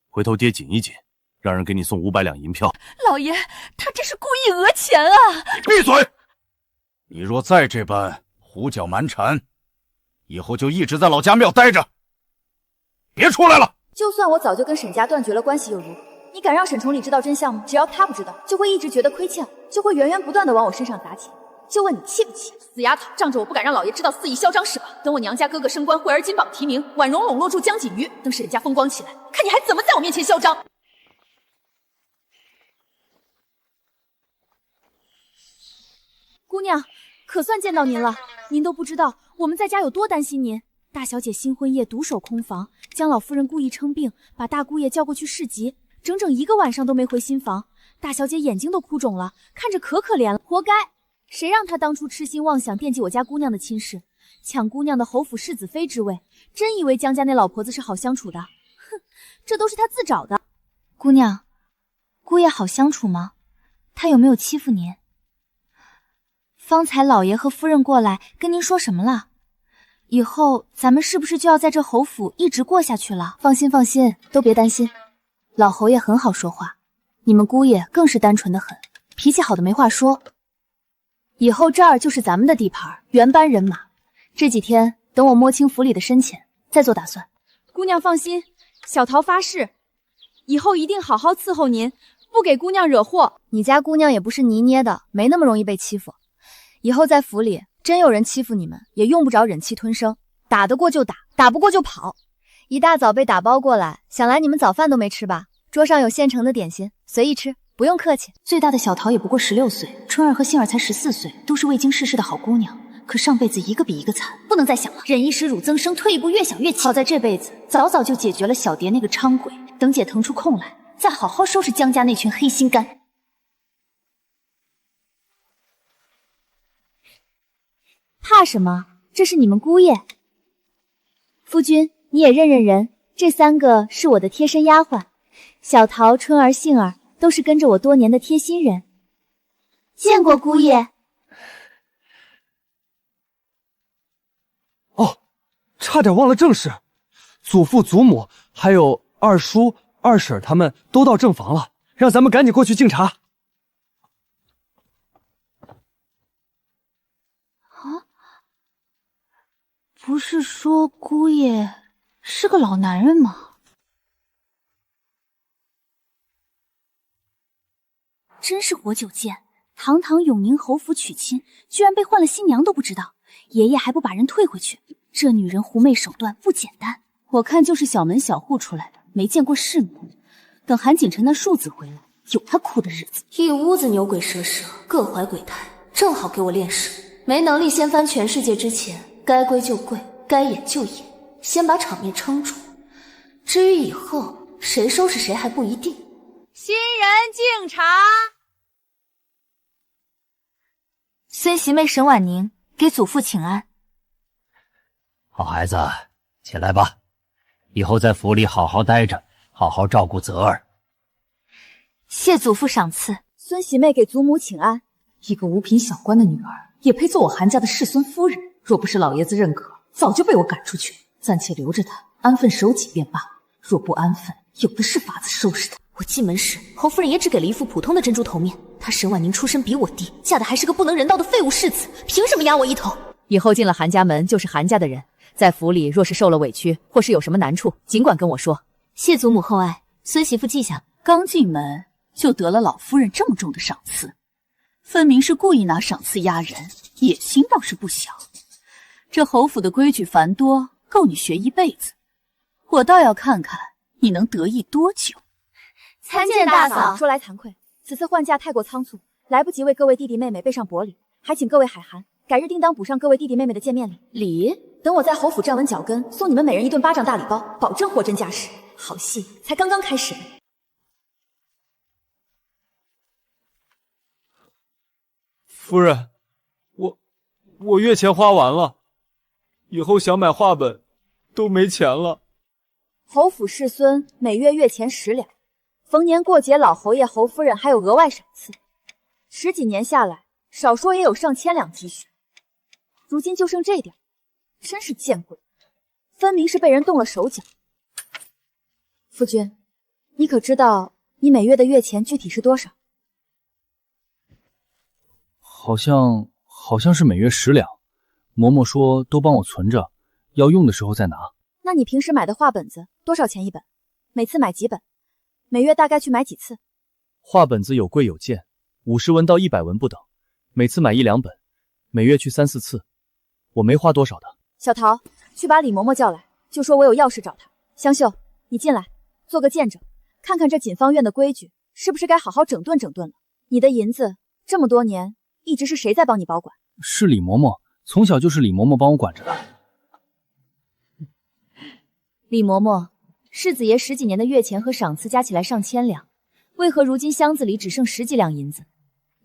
回头爹紧一紧，让人给你送500两银票。老爷，他这是故意讹钱啊！闭嘴！你若再这般胡搅蛮缠，以后就一直在老家庙待着，别出来了。就算我早就跟沈家断绝了关系又如何？你敢让沈崇礼知道真相吗？只要他不知道，就会一直觉得亏欠，就会源源不断的往我身上砸钱。就问你气不气？死丫头，仗着我不敢让老爷知道肆意嚣张是吧？等我娘家哥哥升官，惠儿金榜题名，婉容笼络住江锦瑜，等沈家风光起来，看你还怎么在我面前嚣张！姑娘，可算见到您了。您都不知道我们在家有多担心您。大小姐新婚夜独守空房，江老夫人故意称病，把大姑爷叫过去市集，整整1个晚上都没回新房。大小姐眼睛都哭肿了，看着可可怜了，活该！谁让他当初痴心妄想惦记我家姑娘的亲事，抢姑娘的侯府世子妃之位，真以为江家那老婆子是好相处的？哼，这都是他自找的。姑娘，姑爷好相处吗？他有没有欺负您？方才老爷和夫人过来跟您说什么了？以后咱们是不是就要在这侯府一直过下去了？放心放心，都别担心，老侯爷很好说话，你们姑爷更是单纯的很，脾气好的没话说。以后这儿就是咱们的地盘，原班人马。这几天等我摸清府里的深浅，再做打算。姑娘放心，小桃发誓，以后一定好好伺候您，不给姑娘惹祸。你家姑娘也不是泥捏的，没那么容易被欺负。以后在府里真有人欺负你们，也用不着忍气吞声，打得过就打，打不过就跑。一大早被打包过来，想来你们早饭都没吃吧？桌上有现成的点心，随意吃，不用客气。最大的小桃也不过16岁，春儿和杏儿才14岁，都是未经世事的好姑娘。可上辈子一个比一个惨，不能再想了。忍一时，辱增生，退一步，越想越气。好在这辈子早早就解决了小蝶那个伥鬼，等姐腾出空来，再好好收拾江家那群黑心肝。怕什么？这是你们姑爷。夫君，你也认认人，这3个是我的贴身丫鬟，小桃、春儿、杏儿都是跟着我多年的贴心人。见过姑爷。哦，差点忘了正事，祖父、祖母还有二叔、二婶他们都到正房了，让咱们赶紧过去敬茶。不是说姑爷是个老男人吗？真是活久见，堂堂永宁侯府娶亲，居然被换了新娘都不知道，爷爷还不把人退回去，这女人狐媚手段不简单。我看就是小门小户出来的，没见过世面。等韩景辰那庶子回来，有他哭的日子。一屋子牛鬼蛇蛇，各怀鬼胎，正好给我练使。没能力掀翻全世界之前，该跪就跪，该演就演，先把场面撑住。至于以后谁收拾谁还不一定。新人敬茶。孙媳妹沈婉宁给祖父请安。好孩子，起来吧，以后在府里好好待着，好好照顾泽儿。谢祖父赏赐。孙媳妹给祖母请安。一个五品小官的女儿，也配做我韩家的世孙夫人？若不是老爷子认可，早就被我赶出去，暂且留着她，安分守己便罢。若不安分，有的是法子收拾她。我进门时，侯夫人也只给了一副普通的珍珠头面。她沈婉宁出身比我低，嫁的还是个不能人道的废物世子，凭什么压我一头？以后进了韩家门就是韩家的人，在府里若是受了委屈，或是有什么难处，尽管跟我说。谢祖母厚爱，孙媳妇记下。刚进门就得了老夫人这么重的赏赐，分明是故意拿赏赐压人，野心倒是不小。这侯府的规矩繁多，够你学一辈子。我倒要看看你能得意多久。参见大嫂。说来惭愧，此次换嫁太过仓促，来不及为各位弟弟妹妹备上薄礼，还请各位海涵，改日定当补上各位弟弟妹妹的见面礼。礼？等我在侯府站稳脚跟，送你们每人一顿巴掌大礼包，保证货真价实。好戏才刚刚开始。夫人，我月钱花完了，以后想买画本都没钱了。侯府世孙每月月钱10两，逢年过节老侯爷侯夫人还有额外赏赐，10几年下来，少说也有上千两积蓄。如今就剩这点，真是见鬼，分明是被人动了手脚。夫君，你可知道你每月的月钱具体是多少？好像是每月10两。嬷嬷说都帮我存着，要用的时候再拿。那你平时买的画本子多少钱一本？每次买几本？每月大概去买几次？画本子有贵有贱，50文到100文不等，每次买1、2本，每月去3、4次，我没花多少的。小桃，去把李嬷嬷叫来，就说我有要事找她。香秀，你进来，做个见证，看看这锦芳院的规矩是不是该好好整顿整顿了。你的银子这么多年一直是谁在帮你保管？是李嬷嬷，从小就是李嬷嬷帮我管着的。李嬷嬷，世子爷10几年的月钱和赏赐加起来上千两，为何如今箱子里只剩10几两银子？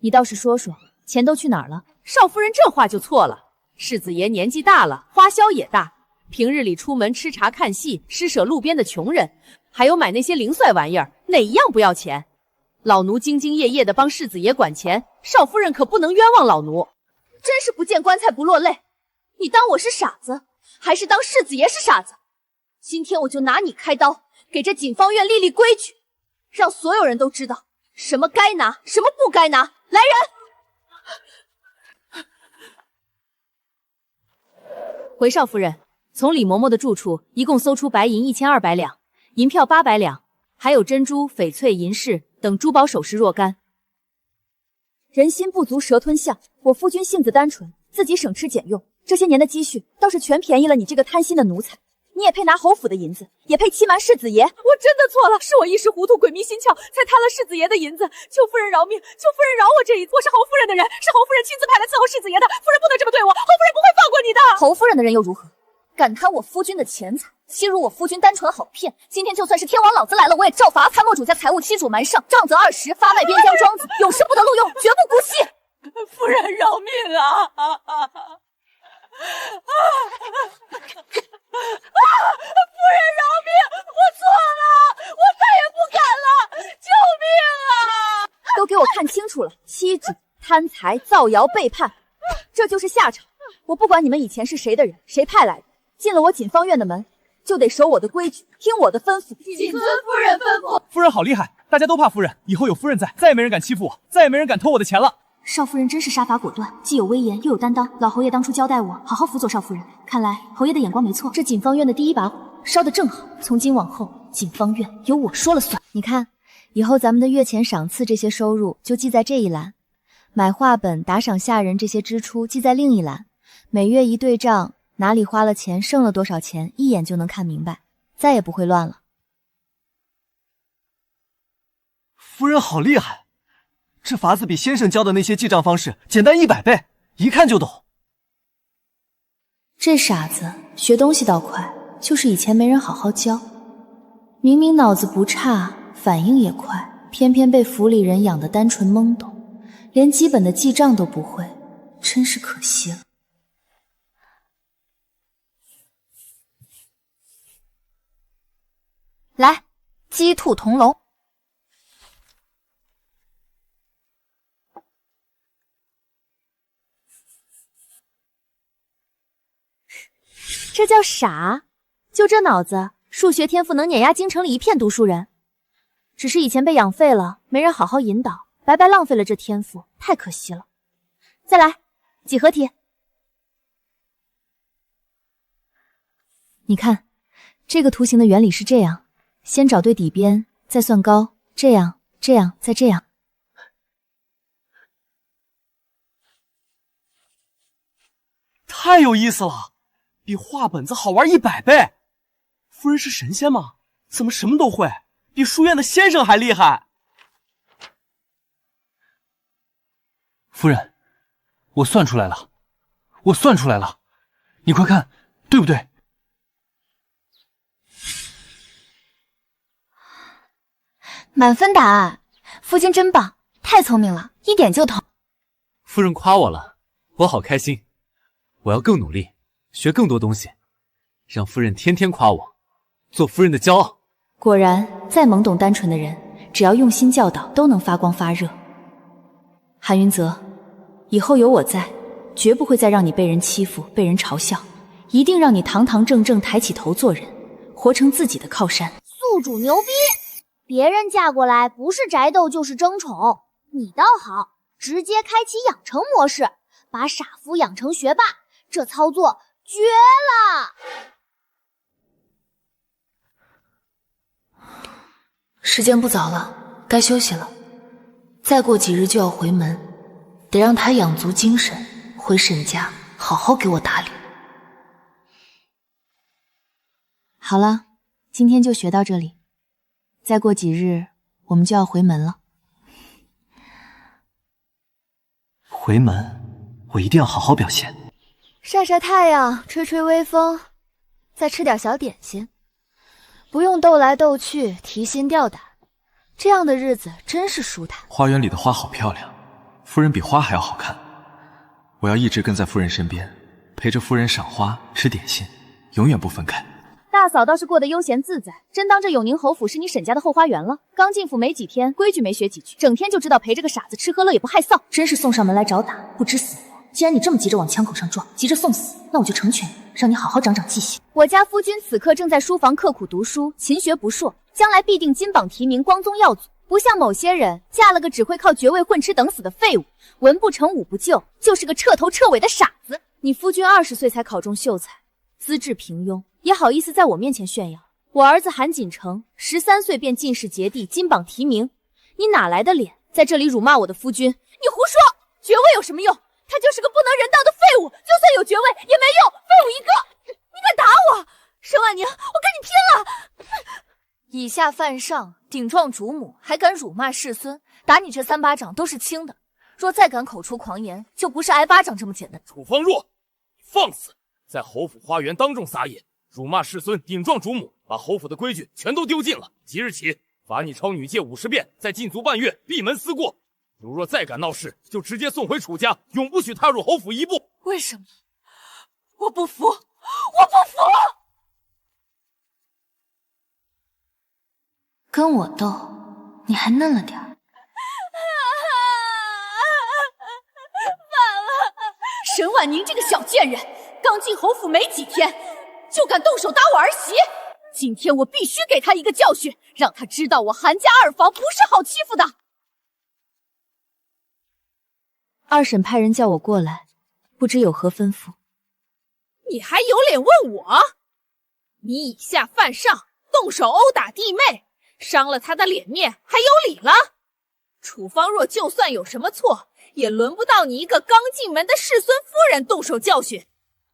你倒是说说，钱都去哪儿了？少夫人这话就错了。世子爷年纪大了，花销也大，平日里出门吃茶看戏，施舍路边的穷人，还有买那些零碎玩意儿，哪一样不要钱？老奴兢兢业业的帮世子爷管钱，少夫人可不能冤枉老奴。真是不见棺材不落泪，你当我是傻子，还是当世子爷是傻子？今天我就拿你开刀，给这锦芳院立规矩，让所有人都知道什么该拿，什么不该拿。来人！回少夫人，从李嬷嬷的住处一共搜出白银1200两，银票800两，还有珍珠、翡翠、银饰等珠宝首饰若干。人心不足蛇吞象，我夫君性子单纯，自己省吃俭用，这些年的积蓄倒是全便宜了你这个贪心的奴才。你也配拿侯府的银子，也配欺瞒世子爷？我真的错了，是我一时糊涂，鬼迷心窍，才贪了世子爷的银子。求夫人饶命，求夫人饶我这一次。我是侯夫人的人，是侯夫人亲自派来伺候世子爷的，夫人不能这么对我，侯夫人不会放过你的。侯夫人的人又如何？敢贪我夫君的钱财，欺辱我夫君单纯好骗。今天就算是天王老子来了，我也照罚参谋主家财物欺主瞒上，杖责20，发卖边疆庄子，永世不得录用，绝不姑息。夫人饶命啊！夫人饶命！我错了，我再也不敢了！救命啊！都给我看清楚了，欺主、贪财、造谣、背叛，这就是下场。我不管你们以前是谁的人，谁派来的，进了我锦芳院的门，就得守我的规矩，听我的吩咐。谨遵夫人吩咐。夫人好厉害，大家都怕夫人，以后有夫人在，再也没人敢欺负我，再也没人敢偷我的钱了。少夫人真是杀伐果断，既有威严又有担当。老侯爷当初交代我好好辅佐少夫人，看来侯爷的眼光没错。这锦芳院的第一把火烧得正好，从今往后锦芳院由我说了算。你看，以后咱们的月钱赏赐这些收入就记在这一栏，买画本、打赏下人这些支出记在另一栏，每月一对账，哪里花了钱，剩了多少钱，一眼就能看明白，再也不会乱了。夫人好厉害，这法子比先生教的那些记账方式简单100倍，一看就懂。这傻子学东西倒快，就是以前没人好好教。明明脑子不差，反应也快，偏偏被府里人养得单纯懵懂，连基本的记账都不会，真是可惜了。来，鸡兔同笼。这叫傻？就这脑子，数学天赋能碾压京城里一片读书人。只是以前被养废了，没人好好引导，白白浪费了这天赋，太可惜了。再来，几何题。你看，这个图形的原理是这样，先找对底边，再算高，这样，这样，再这样。太有意思了，比画本子好玩100倍。夫人是神仙吗？怎么什么都会？比书院的先生还厉害。夫人，我算出来了，我算出来了，你快看，对不对？满分答案，夫君真棒，太聪明了，一点就通。夫人夸我了，我好开心。我要更努力，学更多东西，让夫人天天夸我，做夫人的骄傲。果然，再懵懂单纯的人，只要用心教导，都能发光发热。韩云泽，以后有我在，绝不会再让你被人欺负、被人嘲笑，一定让你堂堂正正抬起头做人，活成自己的靠山。宿主牛逼！别人嫁过来不是宅斗就是争宠，你倒好，直接开启养成模式，把傻夫养成学霸，这操作绝了！时间不早了，该休息了。再过几日就要回门，得让他养足精神，回沈家好好给我打理。好了，今天就学到这里。再过几日，我们就要回门了。回门，我一定要好好表现。晒晒太阳，吹吹微风，再吃点小点心，不用斗来斗去，提心吊胆，这样的日子真是舒坦。花园里的花好漂亮，夫人比花还要好看。我要一直跟在夫人身边，陪着夫人赏花、吃点心，永远不分开。大嫂倒是过得悠闲自在，真当这永宁侯府是你沈家的后花园了。刚进府没几天，规矩没学几句，整天就知道陪着个傻子吃喝乐，也不害臊，真是送上门来找打，不知死活。既然你这么急着往枪口上撞，急着送死，那我就成全你，让你好好长长记性。我家夫君此刻正在书房刻苦读书，勤学不辍，将来必定金榜题名，光宗耀祖。不像某些人嫁了个只会靠爵位混吃等死的废物，文不成武不就，就是个彻头彻尾的傻子。你夫君20岁才考中秀才，资质平庸，也好意思在我面前炫耀。我儿子韩锦成13岁便进士节第，金榜题名，你哪来的脸在这里辱骂我的夫君？你胡说！爵位有什么用？他就是个不能人道的废物，就算有爵位也没用，废物一个！你敢打我，沈婉宁，我跟你拼了！以下犯上，顶撞主母，还敢辱骂世孙，打你这3巴掌都是轻的。若再敢口出狂言，就不是挨巴掌这么简单。楚方若，你放肆，在侯府花园当众撒野，辱骂世孙，顶撞主母，把侯府的规矩全都丢尽了。即日起，罚你抄女诫50遍，再禁足半月，闭门思过。如若再敢闹事，就直接送回楚家，永不许踏入侯府一步。为什么？我不服，我不服！跟我斗，你还嫩了点儿。沈婉宁这个小贱人，刚进侯府没几天，就敢动手打我儿媳！今天我必须给她一个教训，让她知道我韩家2房不是好欺负的。二婶派人叫我过来，不知有何吩咐。你还有脸问我？你以下犯上，动手殴打弟妹，伤了她的脸面，还有理了？楚方若就算有什么错，也轮不到你一个刚进门的世孙夫人动手教训。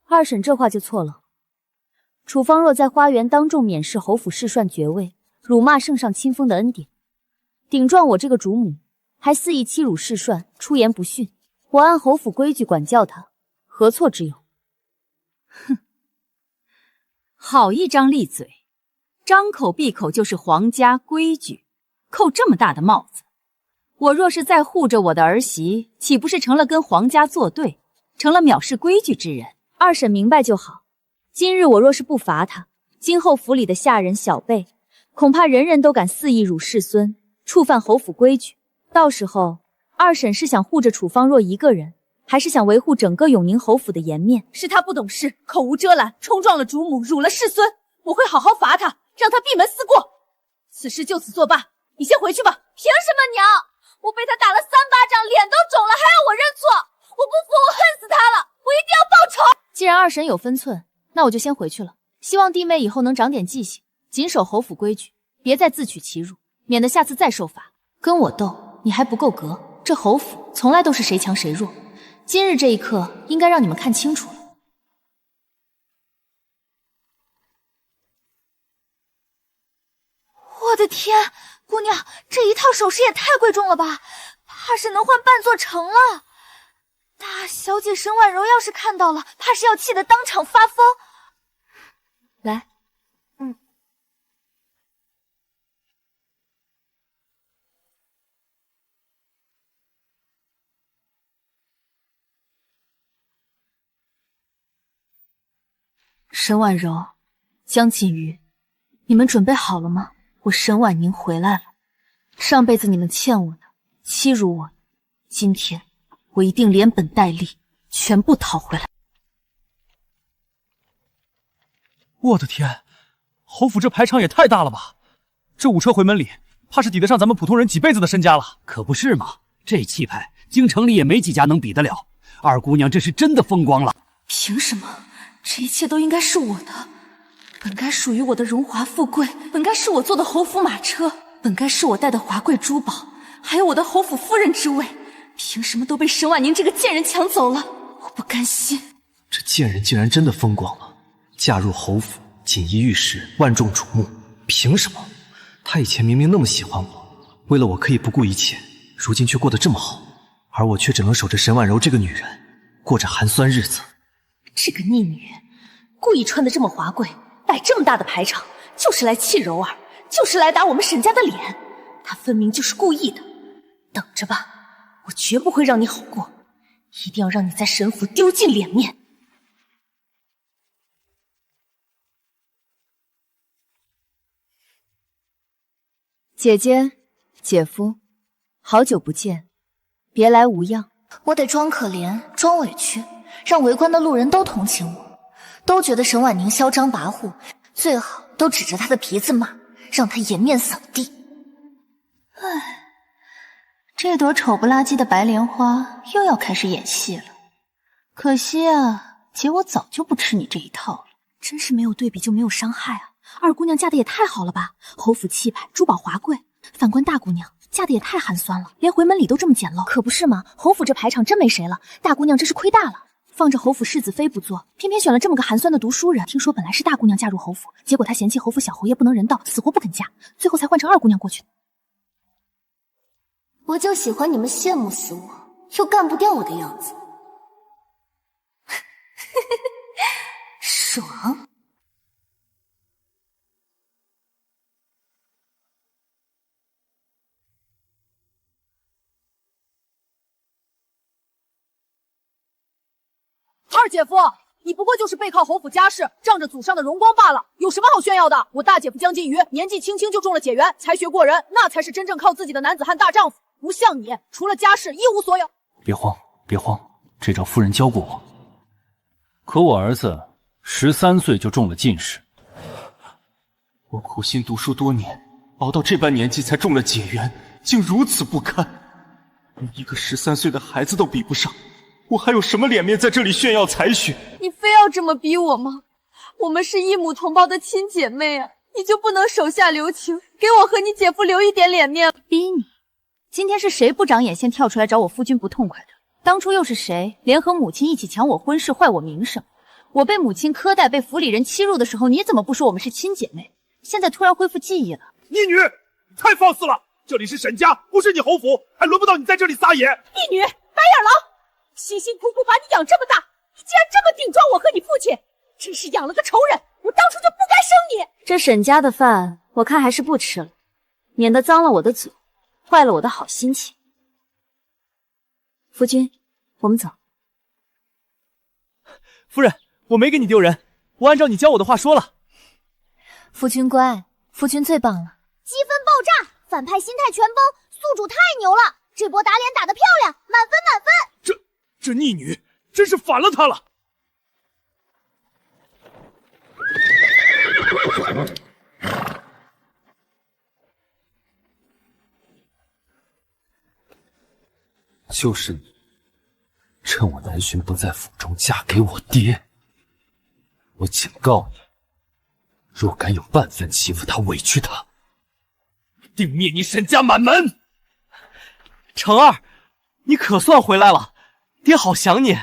二婶这话就错了。楚方若在花园当众免视侯府世涮爵位，辱骂圣上亲封的恩典，顶撞我这个主母，还肆意欺辱世涮，出言不逊。我按侯府规矩管教他，何错之有？哼，好一张利嘴，张口闭口就是皇家规矩，扣这么大的帽子。我若是再护着我的儿媳，岂不是成了跟皇家作对，成了藐视规矩之人？二婶明白就好。今日我若是不罚他，今后府里的下人小辈，恐怕人人都敢肆意辱世孙，触犯侯府规矩。到时候，二婶是想护着楚方若一个人，还是想维护整个永宁侯府的颜面？是他不懂事，口无遮拦，冲撞了主母，辱了世孙。我会好好罚他，让他闭门思过。此事就此作罢，你先回去吧。凭什么娘？我被他打了3巴掌，脸都肿了，还要我认错？我不服，我恨死他了！我一定要报仇！既然二婶有分寸，那我就先回去了。希望弟妹以后能长点记性，谨守侯府规矩，别再自取其辱，免得下次再受罚。跟我斗，你还不够格。这侯府从来都是谁强谁弱，今日这一刻应该让你们看清楚了。我的天，姑娘，这一套首饰也太贵重了吧，怕是能换半座城了。大小姐沈婉柔要是看到了，怕是要气得当场发疯。来，沈婉柔、江锦瑜，你们准备好了吗？我沈婉宁回来了。上辈子你们欠我的，欺辱我的，今天我一定连本带利全部讨回来。我的天，侯府这排场也太大了吧！这5车回门礼，怕是抵得上咱们普通人几辈子的身家了。可不是嘛，这气派，京城里也没几家能比得了。二姑娘这是真的风光了。凭什么？这一切都应该是我的，本该属于我的荣华富贵，本该是我坐的侯府马车，本该是我戴的华贵珠宝，还有我的侯府夫人之位，凭什么都被沈婉宁这个贱人抢走了？我不甘心。这贱人竟然真的风光了，嫁入侯府，锦衣玉食，万众瞩目。凭什么？她以前明明那么喜欢我，为了我可以不顾一切，如今却过得这么好，而我却只能守着沈婉柔这个女人，过着寒酸日子。这个逆女，故意穿得这么华贵，摆这么大的排场，就是来气柔儿，就是来打我们沈家的脸。她分明就是故意的。等着吧，我绝不会让你好过，一定要让你在沈府丢尽脸面。姐姐，姐夫，好久不见，别来无恙。我得装可怜，装委屈，让围观的路人都同情我，都觉得沈婉宁嚣张跋扈，最好都指着她的鼻子骂，让她颜面扫地。唉，这朵丑不拉几的白莲花又要开始演戏了。可惜啊，姐我早就不吃你这一套了。真是没有对比就没有伤害啊！二姑娘嫁的也太好了吧，侯府气派，珠宝华贵。反观大姑娘嫁的也太寒酸了，连回门礼都这么简陋。可不是吗？侯府这排场真没谁了，大姑娘真是亏大了。放着侯府世子妃不做，偏偏选了这么个寒酸的读书人。听说本来是大姑娘嫁入侯府，结果她嫌弃侯府小侯爷不能人道，死活不肯嫁，最后才换成二姑娘过去。我就喜欢你们羡慕死我，又干不掉我的样子。爽。二姐夫，你不过就是背靠侯府家世，仗着祖上的荣光罢了，有什么好炫耀的？我大姐夫江金鱼年纪轻轻就中了解元，才学过人，那才是真正靠自己的男子汉大丈夫，不像你，除了家世一无所有。别慌，别慌，这招夫人教过我。可我儿子13岁就中了进士，我苦心读书多年，熬到这般年纪才中了解元，竟如此不堪，连一个13岁的孩子都比不上。我还有什么脸面在这里炫耀才学？你非要这么逼我吗？我们是异母同胞的亲姐妹啊，你就不能手下留情，给我和你姐夫留一点脸面？逼你？今天是谁不长眼先跳出来找我夫君不痛快的？当初又是谁联合母亲一起抢我婚事，坏我名声？我被母亲苛待，被府里人欺辱的时候，你怎么不说我们是亲姐妹？现在突然恢复记忆了？逆女，太放肆了！这里是沈家，不是你侯府，还轮不到你在这里撒野。逆女，白眼狼！辛辛苦苦把你养这么大，你竟然这么顶撞我和你父亲，真是养了个仇人！我当初就不该生你。这沈家的饭，我看还是不吃了，免得脏了我的嘴，坏了我的好心情。夫君，我们走。夫人，我没给你丢人，我按照你教我的话说了。夫君乖，夫君最棒了。积分爆炸，反派心态全崩，宿主太牛了！这波打脸打得漂亮，满分满分！这逆女真是反了她了。就是你，趁我南巡不在府中嫁给我爹。我警告你，若敢有半分欺负他、委屈他，定灭你沈家满门！成儿，你可算回来了，爹好想你。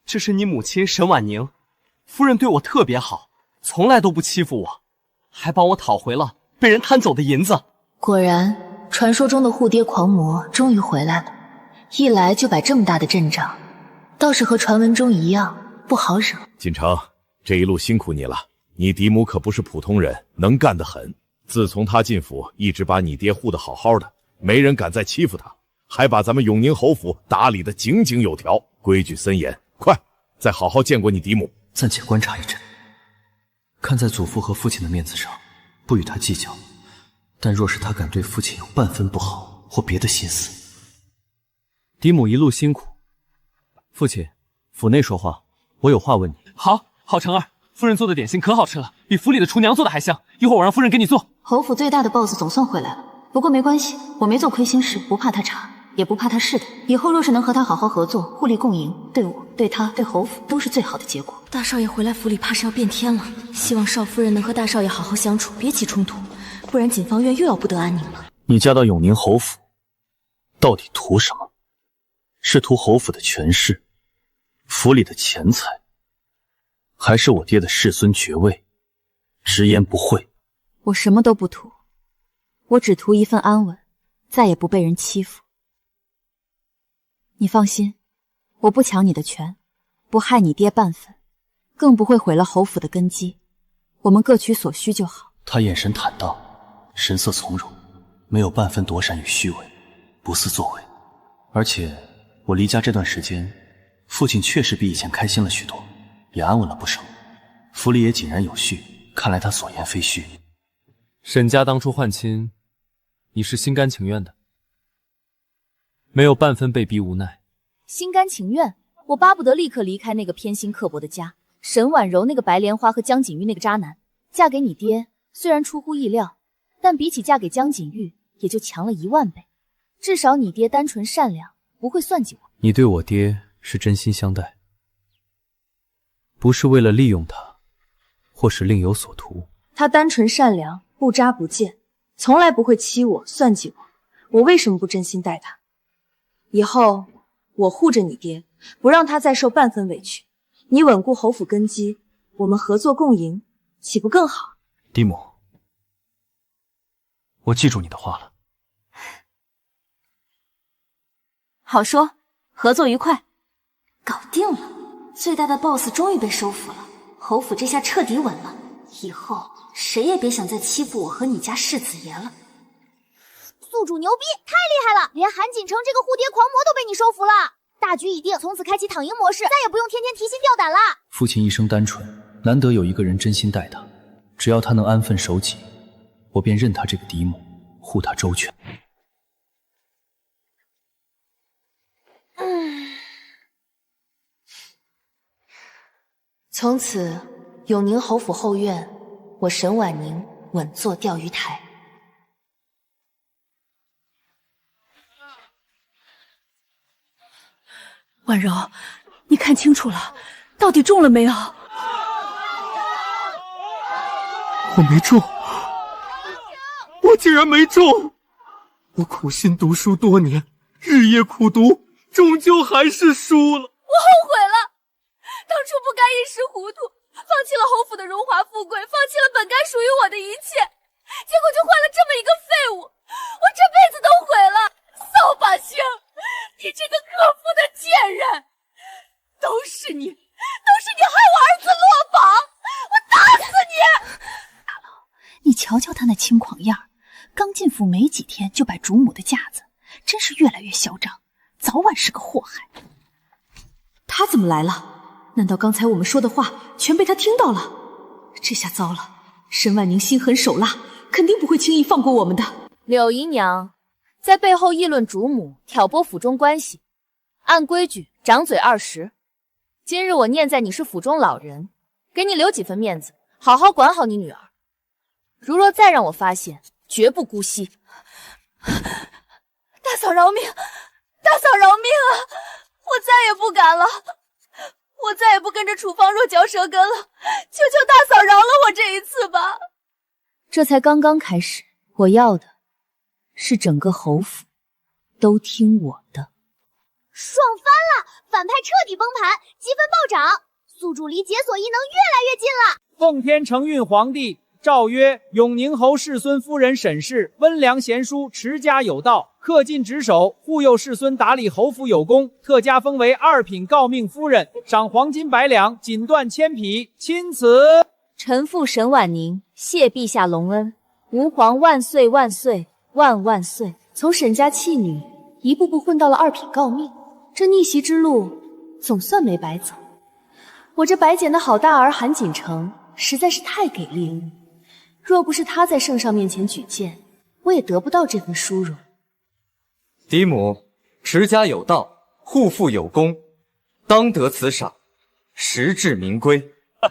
这是你母亲沈婉宁，夫人对我特别好，从来都不欺负我，还帮我讨回了被人贪走的银子。果然，传说中的护爹狂魔终于回来了，一来就摆这么大的阵仗，倒是和传闻中一样不好惹。锦城，这一路辛苦你了，你嫡母可不是普通人，能干得很。自从他进府，一直把你爹护得好好的，没人敢再欺负他，还把咱们永宁侯府打理得井井有条，规矩森严。快，再好好见过你嫡母。暂且观察一阵，看在祖父和父亲的面子上，不与他计较。但若是他敢对父亲有半分不好或别的心思，嫡母一路辛苦。父亲，府内说话，我有话问你。好，成儿，夫人做的点心可好吃了，比府里的厨娘做的还香。一会儿我让夫人给你做。侯府最大的 BOSS 总算回来了，不过没关系，我没做亏心事，不怕他查，也不怕他是的。以后若是能和他好好合作，互利共赢，对我、对他、对侯府都是最好的结果。大少爷回来府里怕是要变天了，希望少夫人能和大少爷好好相处，别起冲突，不然锦芳院又要不得安宁了。你嫁到永宁侯府，到底图什么？是图侯府的权势，府里的钱财，还是我爹的世孙爵位？直言不讳。我什么都不图，我只图一份安稳，再也不被人欺负。你放心，我不抢你的权，不害你爹半分，更不会毁了侯府的根基。我们各取所需就好。他眼神坦荡，神色从容，没有半分躲闪与虚伪，不似作为。而且我离家这段时间，父亲确实比以前开心了许多，也安稳了不少，府里也井然有序，看来他所言非虚。沈家当初换亲，你是心甘情愿的，没有半分被逼无奈。心甘情愿？我巴不得立刻离开那个偏心刻薄的家。沈婉柔那个白莲花和江景玉那个渣男，嫁给你爹虽然出乎意料，但比起嫁给江景玉也就强了10000倍。至少你爹单纯善良，不会算计我。你对我爹是真心相待，不是为了利用他，或是另有所图。他单纯善良，不渣不贱，从来不会欺我算计我，我为什么不真心待他？以后我护着你爹，不让他再受半分委屈。你稳固侯府根基，我们合作共赢，岂不更好？嫡母，我记住你的话了。好说，合作愉快。搞定了，最大的 BOSS 终于被收服了，侯府这下彻底稳了。以后谁也别想再欺负我和你家世子爷了。宿主牛逼，太厉害了！连韩锦城这个蝴蝶狂魔都被你收服了。大局已定，从此开启躺赢模式，再也不用天天提心吊胆了。父亲一生单纯，难得有一个人真心待他，只要他能安分守己，我便认他这个嫡母，护他周全。从此永宁侯府后院，我沈婉宁稳坐钓鱼台。婉柔，你看清楚了，到底中了没有？我没中，我竟然没中！我苦心读书多年，日夜苦读，终究还是输了。我后悔了，当初不该一时糊涂，放弃了侯府的荣华富贵，放弃了本该属于我的一切，结果就换了这么一个废物，我这辈子都毁了。扫把星，你这个可恶的贱人，都是你害我儿子落榜，我打死你！你瞧瞧他那轻狂样儿，刚进府没几天就摆主母的架子，真是越来越嚣张，早晚是个祸害。他怎么来了？难道刚才我们说的话全被他听到了？这下糟了，沈婉宁心狠手辣，肯定不会轻易放过我们的。柳姨娘在背后议论主母，挑拨府中关系，按规矩掌嘴20。今日我念在你是府中老人，给你留几分面子，好好管好你女儿。如若再让我发现，绝不姑息。大嫂饶命，大嫂饶命啊！我再也不敢了，我再也不跟着楚芳若嚼舌根了，求求大嫂饶了我这一次吧。这才刚刚开始，我要的是整个侯府都听我的。爽翻了，反派彻底崩盘，积分暴涨，宿主离解锁异能越来越近了。奉天承运皇帝诏曰：永宁侯世孙夫人沈氏温良贤淑，持家有道，恪尽职守，护佑世孙打理侯府有功，特加封为2品诰命夫人，赏黄金100两，锦缎1000匹。钦此。臣妇沈婉宁谢陛下隆恩，吾皇万岁万岁万万岁！从沈家弃女一步步混到了2品诰命，这逆袭之路总算没白走。我这白捡的好大儿韩锦城实在是太给力了，若不是他在圣上面前举荐，我也得不到这份殊荣。嫡母持家有道，护父有功，当得此赏，实至名归。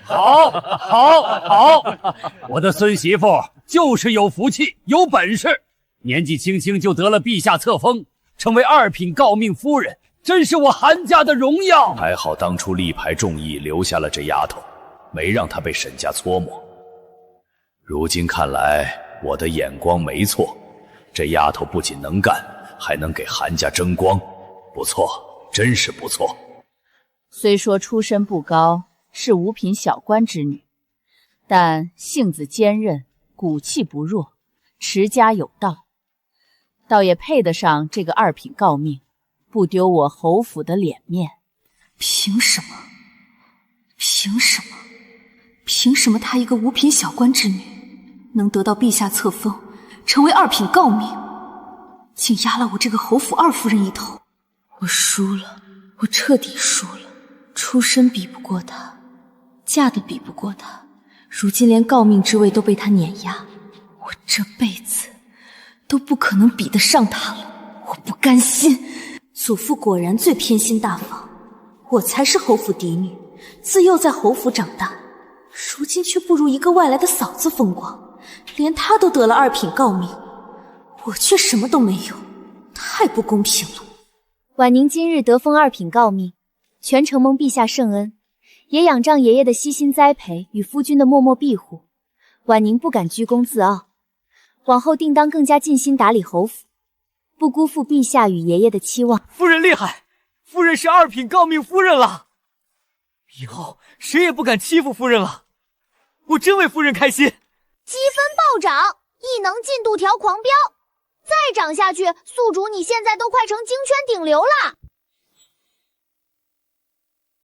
好，好，好！我的孙媳妇就是有福气，有本事。年纪轻轻就得了陛下册封，成为2品诰命夫人，真是我韩家的荣耀。还好当初力排众议，留下了这丫头，没让她被沈家搓磨。如今看来，我的眼光没错，这丫头不仅能干，还能给韩家争光，不错，真是不错。虽说出身不高，是5品小官之女，但性子坚韧，骨气不弱，持家有道，倒也配得上这个2品诰命，不丢我侯府的脸面。凭什么？凭什么她一个5品小官之女，能得到陛下册封，成为2品诰命，竟压了我这个侯府2夫人一头？我输了，我彻底输了。出身比不过她，嫁的比不过她，如今连诰命之位都被她碾压，我这辈子都不可能比得上她了。我不甘心。祖父果然最偏心大方，我才是侯府嫡女，自幼在侯府长大，如今却不如一个外来的嫂子风光，连她都得了2品诰命，我却什么都没有，太不公平了。婉宁今日得封2品诰命，全承蒙陛下圣恩，也仰仗爷爷的悉心栽培与夫君的默默庇护，婉宁不敢居功自傲，往后定当更加尽心打理侯府，不辜负陛下与爷爷的期望。夫人厉害，夫人是2品诰命夫人了，以后谁也不敢欺负夫人了，我真为夫人开心。积分暴涨，异能进度条狂飙，再涨下去，宿主你现在都快成京圈顶流了。